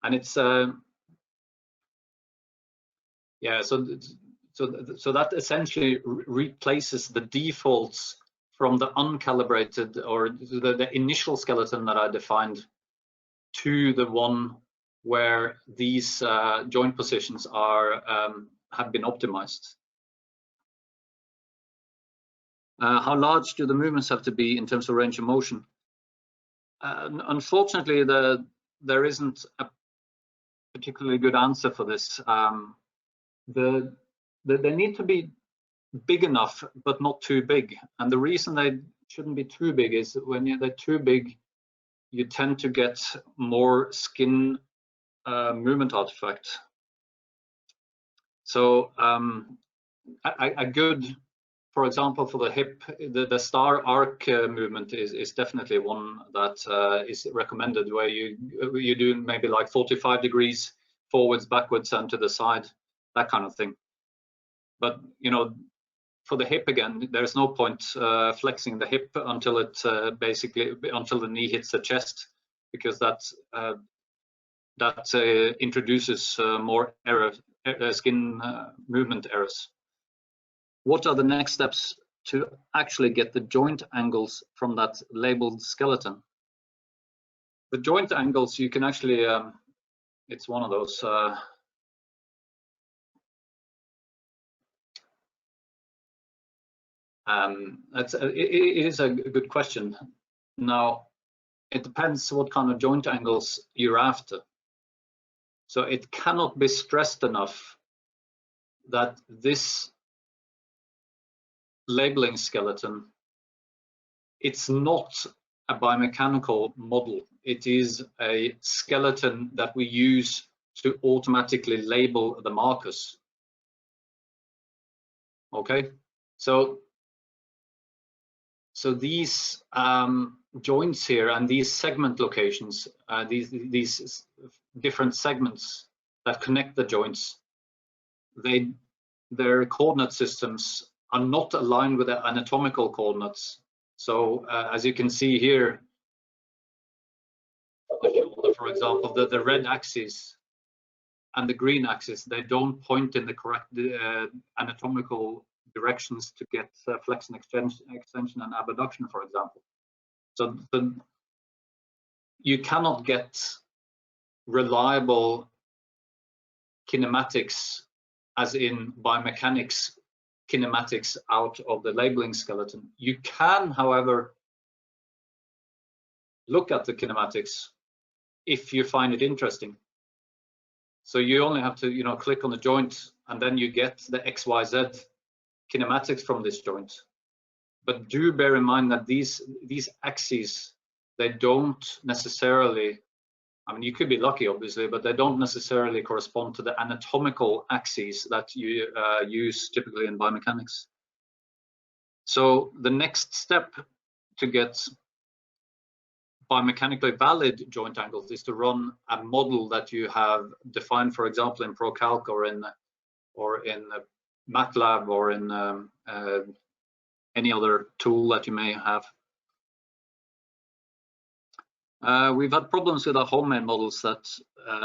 And it's yeah, so that essentially replaces the defaults from the uncalibrated, or the initial skeleton that I defined, to the one where these joint positions are have been optimized. How large do the movements have to be in terms of range of motion? Unfortunately, there isn't a particularly good answer for this. They need to be big enough, but not too big. And the reason they shouldn't be too big is when they're too big, you tend to get more skin movement artifact. So a good, for example, for the hip, the star arc movement is definitely one that is recommended, where you do maybe like 45 degrees forwards, backwards, and to the side, that kind of thing. But you know, for the hip again, there's no point flexing the hip until it until the knee hits the chest, because that introduces more skin movement errors. What are the next steps to actually get the joint angles from that labeled skeleton? The joint angles, you can actually, it's one of those, it is a good question. Now, it depends what kind of joint angles you're after. So it cannot be stressed enough that this labeling skeleton, it's not a biomechanical model. It is a skeleton that we use to automatically label the markers. Okay, so these joints here and these segment locations, these different segments that connect the joints, their coordinate systems are not aligned with the anatomical coordinates. So as you can see here, for example, the red axis and the green axis, they don't point in the correct anatomical directions to get flexion, extension, and abduction, for example. So you cannot get reliable kinematics, as in biomechanics kinematics, out of the labeling skeleton. You can, however, look at the kinematics if you find it interesting. So you only have to, you know, click on the joint, and then you get the XYZ kinematics from this joint. But do bear in mind that these axes, they don't necessarily, I mean, you could be lucky, obviously, but they don't necessarily correspond to the anatomical axes that you use typically in biomechanics. So the next step to get biomechanically valid joint angles is to run a model that you have defined, for example, in ProCalc or in MATLAB or in any other tool that you may have. We've had problems with our homemade models that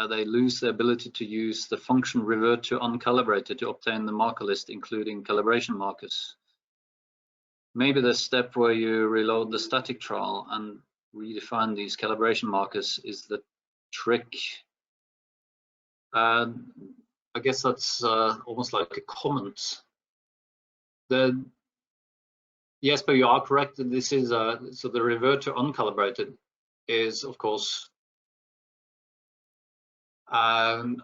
they lose the ability to use the function revert to uncalibrated to obtain the marker list, including calibration markers. Maybe the step where you reload the static trial and redefine these calibration markers is the trick. I guess that's almost like a comment. Yes, but you are correct. This is so the revert to uncalibrated is, of course, an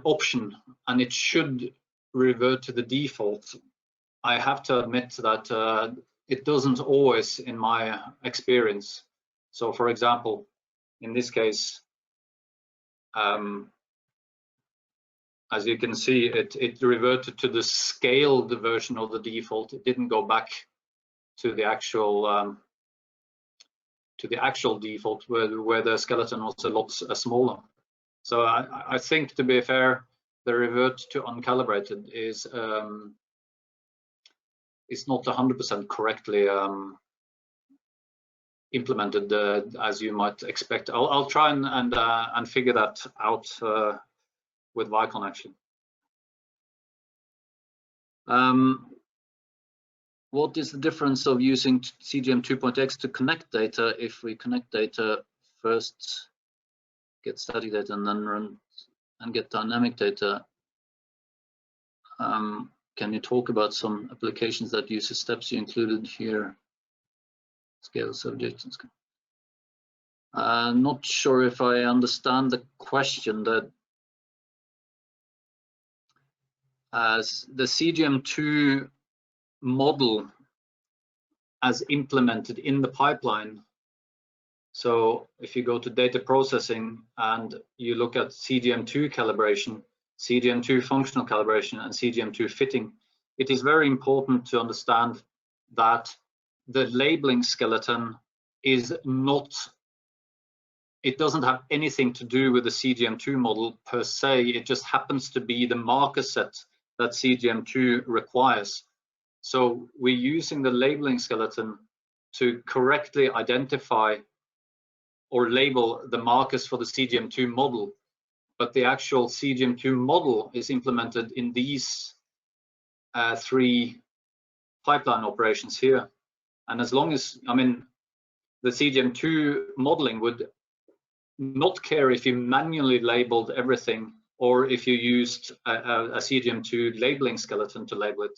option, and it should revert to the default. I have to admit that it doesn't always, in my experience. So, for example, in this case, as you can see, it reverted to the scaled version of the default. It didn't go back to the actual default where the skeleton was a lot smaller. So I think, to be fair, the revert to uncalibrated is not 100% correctly implemented as you might expect. I'll try and figure that out with Vicon actually. What is the difference of using CGM 2.x to connect data if we connect data first, get static data, and then run and get dynamic data? Can you talk about some applications that use the steps you included here? Scale subjects. Not sure if I understand the question. That as the CGM2 model as implemented in the pipeline. So if you go to data processing and you look at CGM2 calibration, CGM2 functional calibration, and CGM2 fitting, it is very important to understand that the labeling skeleton is not, it doesn't have anything to do with the CGM2 model per se. It just happens to be the marker set that CGM2 requires. So we're using the labeling skeleton to correctly identify or label the markers for the CGM2 model, but the actual CGM2 model is implemented in these three pipeline operations here. And as long as, I mean, the CGM2 modeling would not care if you manually labeled everything or if you used a CGM2 labeling skeleton to label it.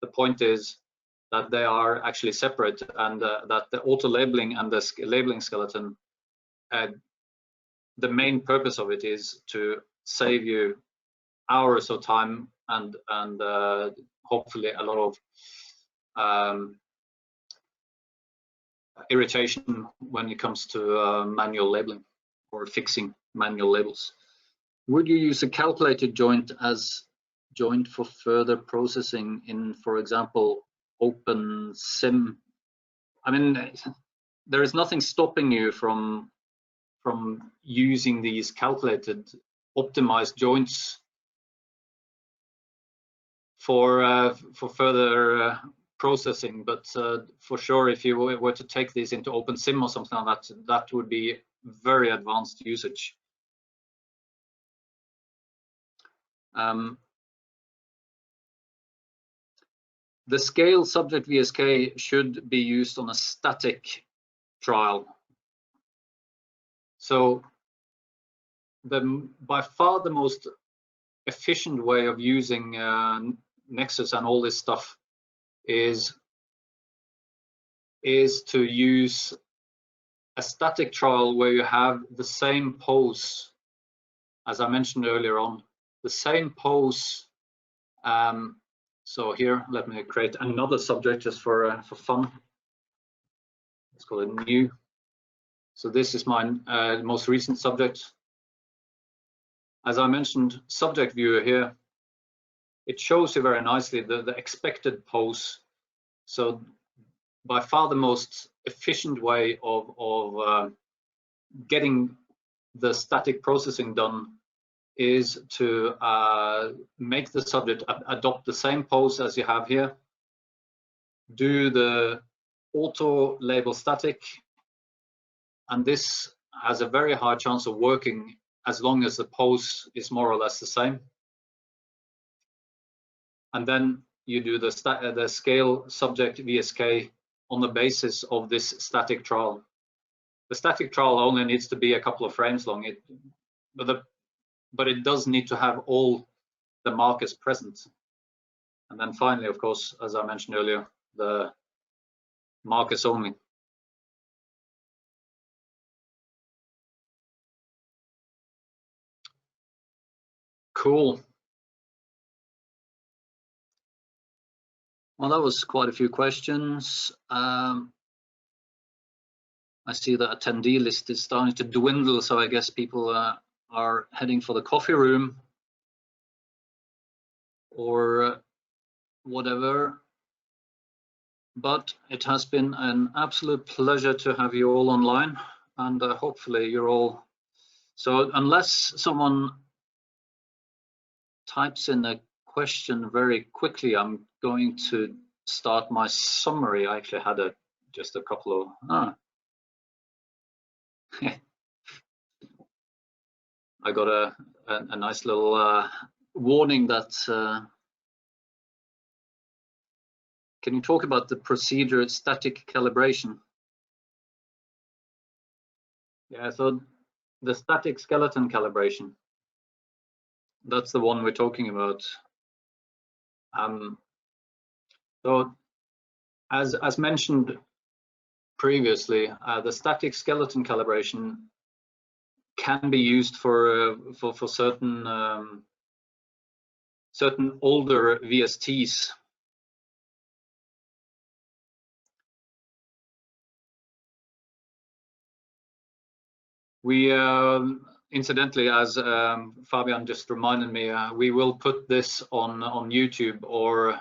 The point is that they are actually separate, and that the auto labeling and the labeling skeleton, the main purpose of it is to save you hours of time and hopefully a lot of irritation when it comes to manual labeling or fixing manual labels. Would you use a calculated joint as joint for further processing in, for example, OpenSim? I mean, there is nothing stopping you from using these calculated optimized joints for further processing, but for sure, if you were to take these into OpenSim or something like that, that would be very advanced usage. The scale subject VSK should be used on a static trial. So by far the most efficient way of using Nexus and all this stuff is to use a static trial where you have the same pose, as I mentioned earlier on, the same pose. So here, let me create another subject just for fun. Let's call it new. So this is my most recent subject. As I mentioned, subject viewer here, it shows you very nicely the expected pose. So by far the most efficient way of getting the static processing done is to make the subject adopt the same pose as you have here, do the auto label static, and this has a very high chance of working as long as the pose is more or less the same. And then you do the scale subject VSK on the basis of this static trial. The static trial only needs to be a couple of frames long, but it does need to have all the markers present. And then finally, of course, as I mentioned earlier, the markers only. Cool. Well, that was quite a few questions. I see the attendee list is starting to dwindle, so I guess people are heading for the coffee room or whatever. But it has been an absolute pleasure to have you all online, and hopefully you're all. So unless someone types in a question very quickly, I'm going to start my summary. I actually had just a couple of I got a nice little warning that can you talk about the procedure static calibration? Yeah, so the static skeleton calibration, that's the one we're talking about. So as mentioned previously, the static skeleton calibration can be used for certain certain older VSTs. We incidentally, as Fabian just reminded me, we will put this on YouTube, or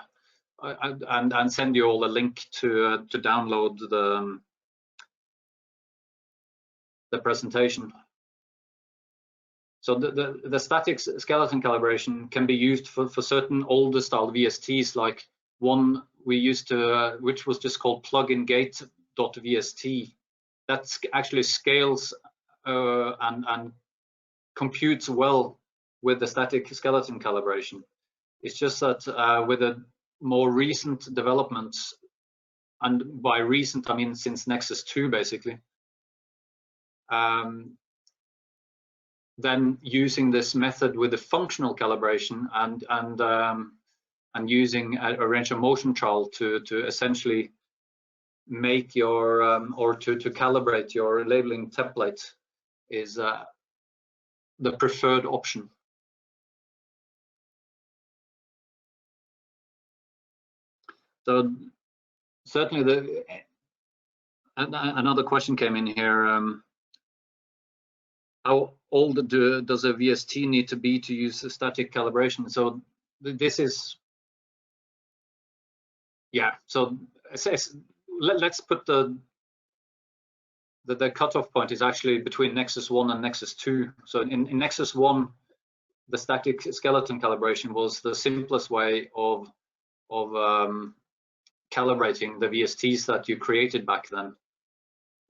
and send you all a link to download the presentation. So the static skeleton calibration can be used for certain older style VSTs, like one we used to, which was just called plugin gate.vst. That actually scales and computes well with the static skeleton calibration. It's just that with the more recent developments, and by recent I mean since Nexus 2 basically, then using this method with the functional calibration and using a range of motion trial to essentially make your or to calibrate your labeling template is the preferred option. So certainly another question came in here. How old does a VST need to be to use a static calibration? So this is, yeah, so let's put the cutoff point is actually between Nexus 1 and Nexus 2. So in Nexus 1, the static skeleton calibration was the simplest way of calibrating the VSTs that you created back then.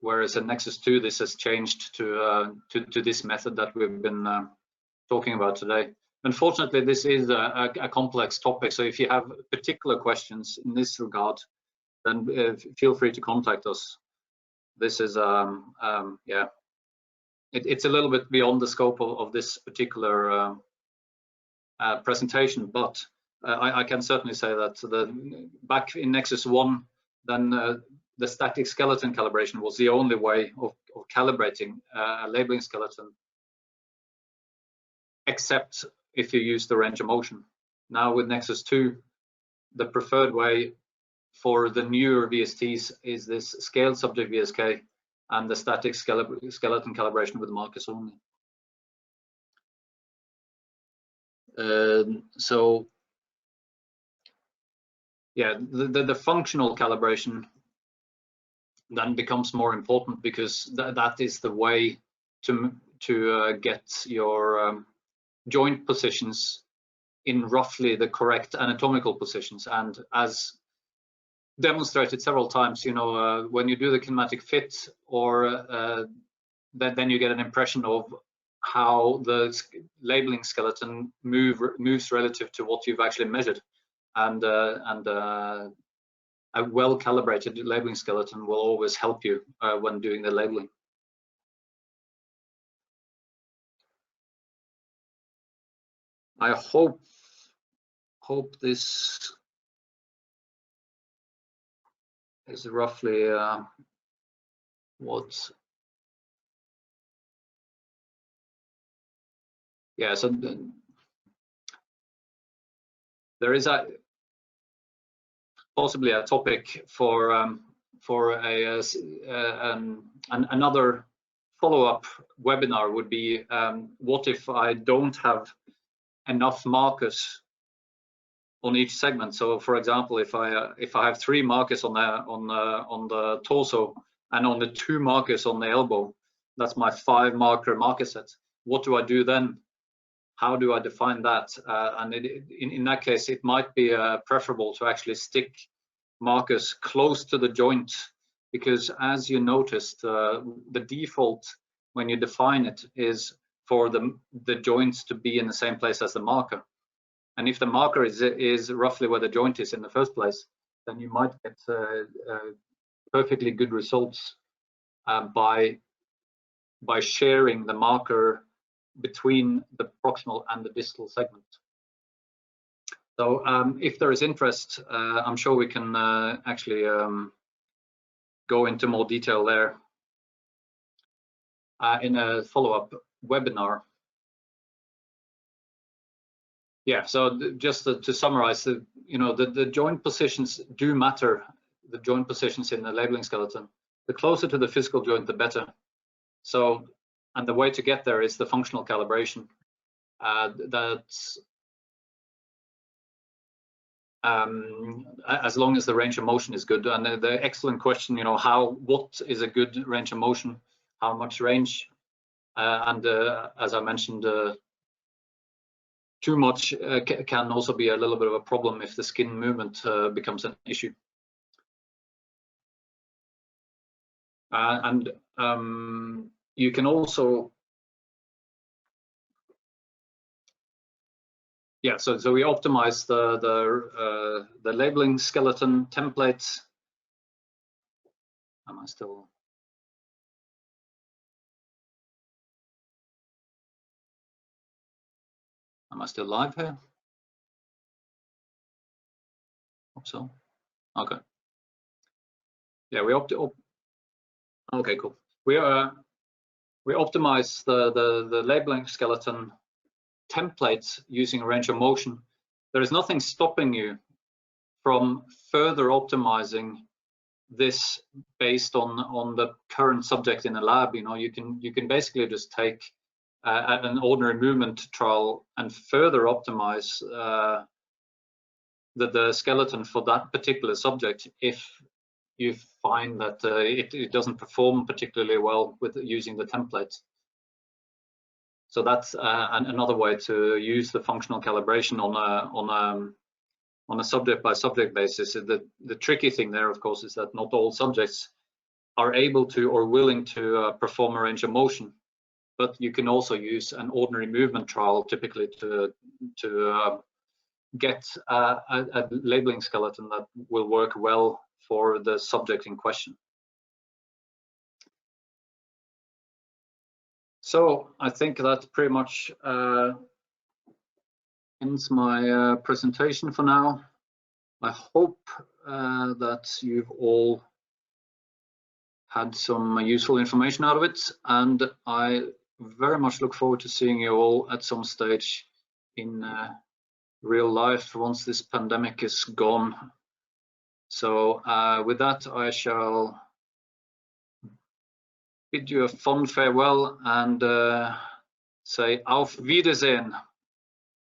Whereas in Nexus 2, this has changed to this method that we've been talking about today. Unfortunately, this is a complex topic, so if you have particular questions in this regard, then feel free to contact us. This is, yeah, it's a little bit beyond the scope of this particular presentation, but I can certainly say that back in Nexus 1, then the static skeleton calibration was the only way of calibrating a labeling skeleton, except if you use the range of motion. Now with Nexus 2, the preferred way for the newer VSTs is this scaled subject VSK and the static skeleton calibration with markers only. So yeah, the functional calibration then becomes more important, because that is the way to get your joint positions in roughly the correct anatomical positions. And as demonstrated several times, you know, when you do the kinematic fit, or then you get an impression of how the labeling skeleton moves relative to what you've actually measured, and a well-calibrated labeling skeleton will always help you when doing the labeling. I hope this is roughly what. Yeah, so there is possibly a topic for another follow-up webinar would be what if I don't have enough markers on each segment? So for example, if I have 3 markers on the torso and only 2 markers on the elbow, that's my 5 marker set. What do I do then? How do I define that? And in that case, it might be preferable to actually stick markers close to the joint, because as you noticed, the default when you define it is for the joints to be in the same place as the marker. And if the marker is roughly where the joint is in the first place, then you might get perfectly good results by sharing the marker between the proximal and the distal segment. So if there is interest, I'm sure we can actually go into more detail there in a follow-up webinar. Yeah, so just to summarize, the joint positions do matter, the joint positions in the labeling skeleton. The closer to the physical joint, the better. So, and the way to get there is the functional calibration. That's as long as the range of motion is good. And the excellent question, what is a good range of motion? How much range? And as I mentioned, too much can also be a little bit of a problem if the skin movement becomes an issue. And you can also, yeah, so we optimize the labeling skeleton templates. Am I still? Am I still live here? Hope so. Okay. Yeah, okay, cool. We optimize the labeling skeleton templates using range of motion. There is nothing stopping you from further optimizing this based on the current subject in the lab. You can basically just take an ordinary movement trial and further optimize the skeleton for that particular subject if you find that it doesn't perform particularly well with using the template. So that's another way to use the functional calibration on a subject by subject basis. The tricky thing there, of course, is that not all subjects are able to or willing to perform a range of motion, but you can also use an ordinary movement trial typically to get a labeling skeleton that will work well for the subject in question. So I think that pretty much ends my presentation for now. I hope that you've all had some useful information out of it, and I very much look forward to seeing you all at some stage in real life once this pandemic is gone. So with that, I shall bid you a fond farewell and say auf Wiedersehen.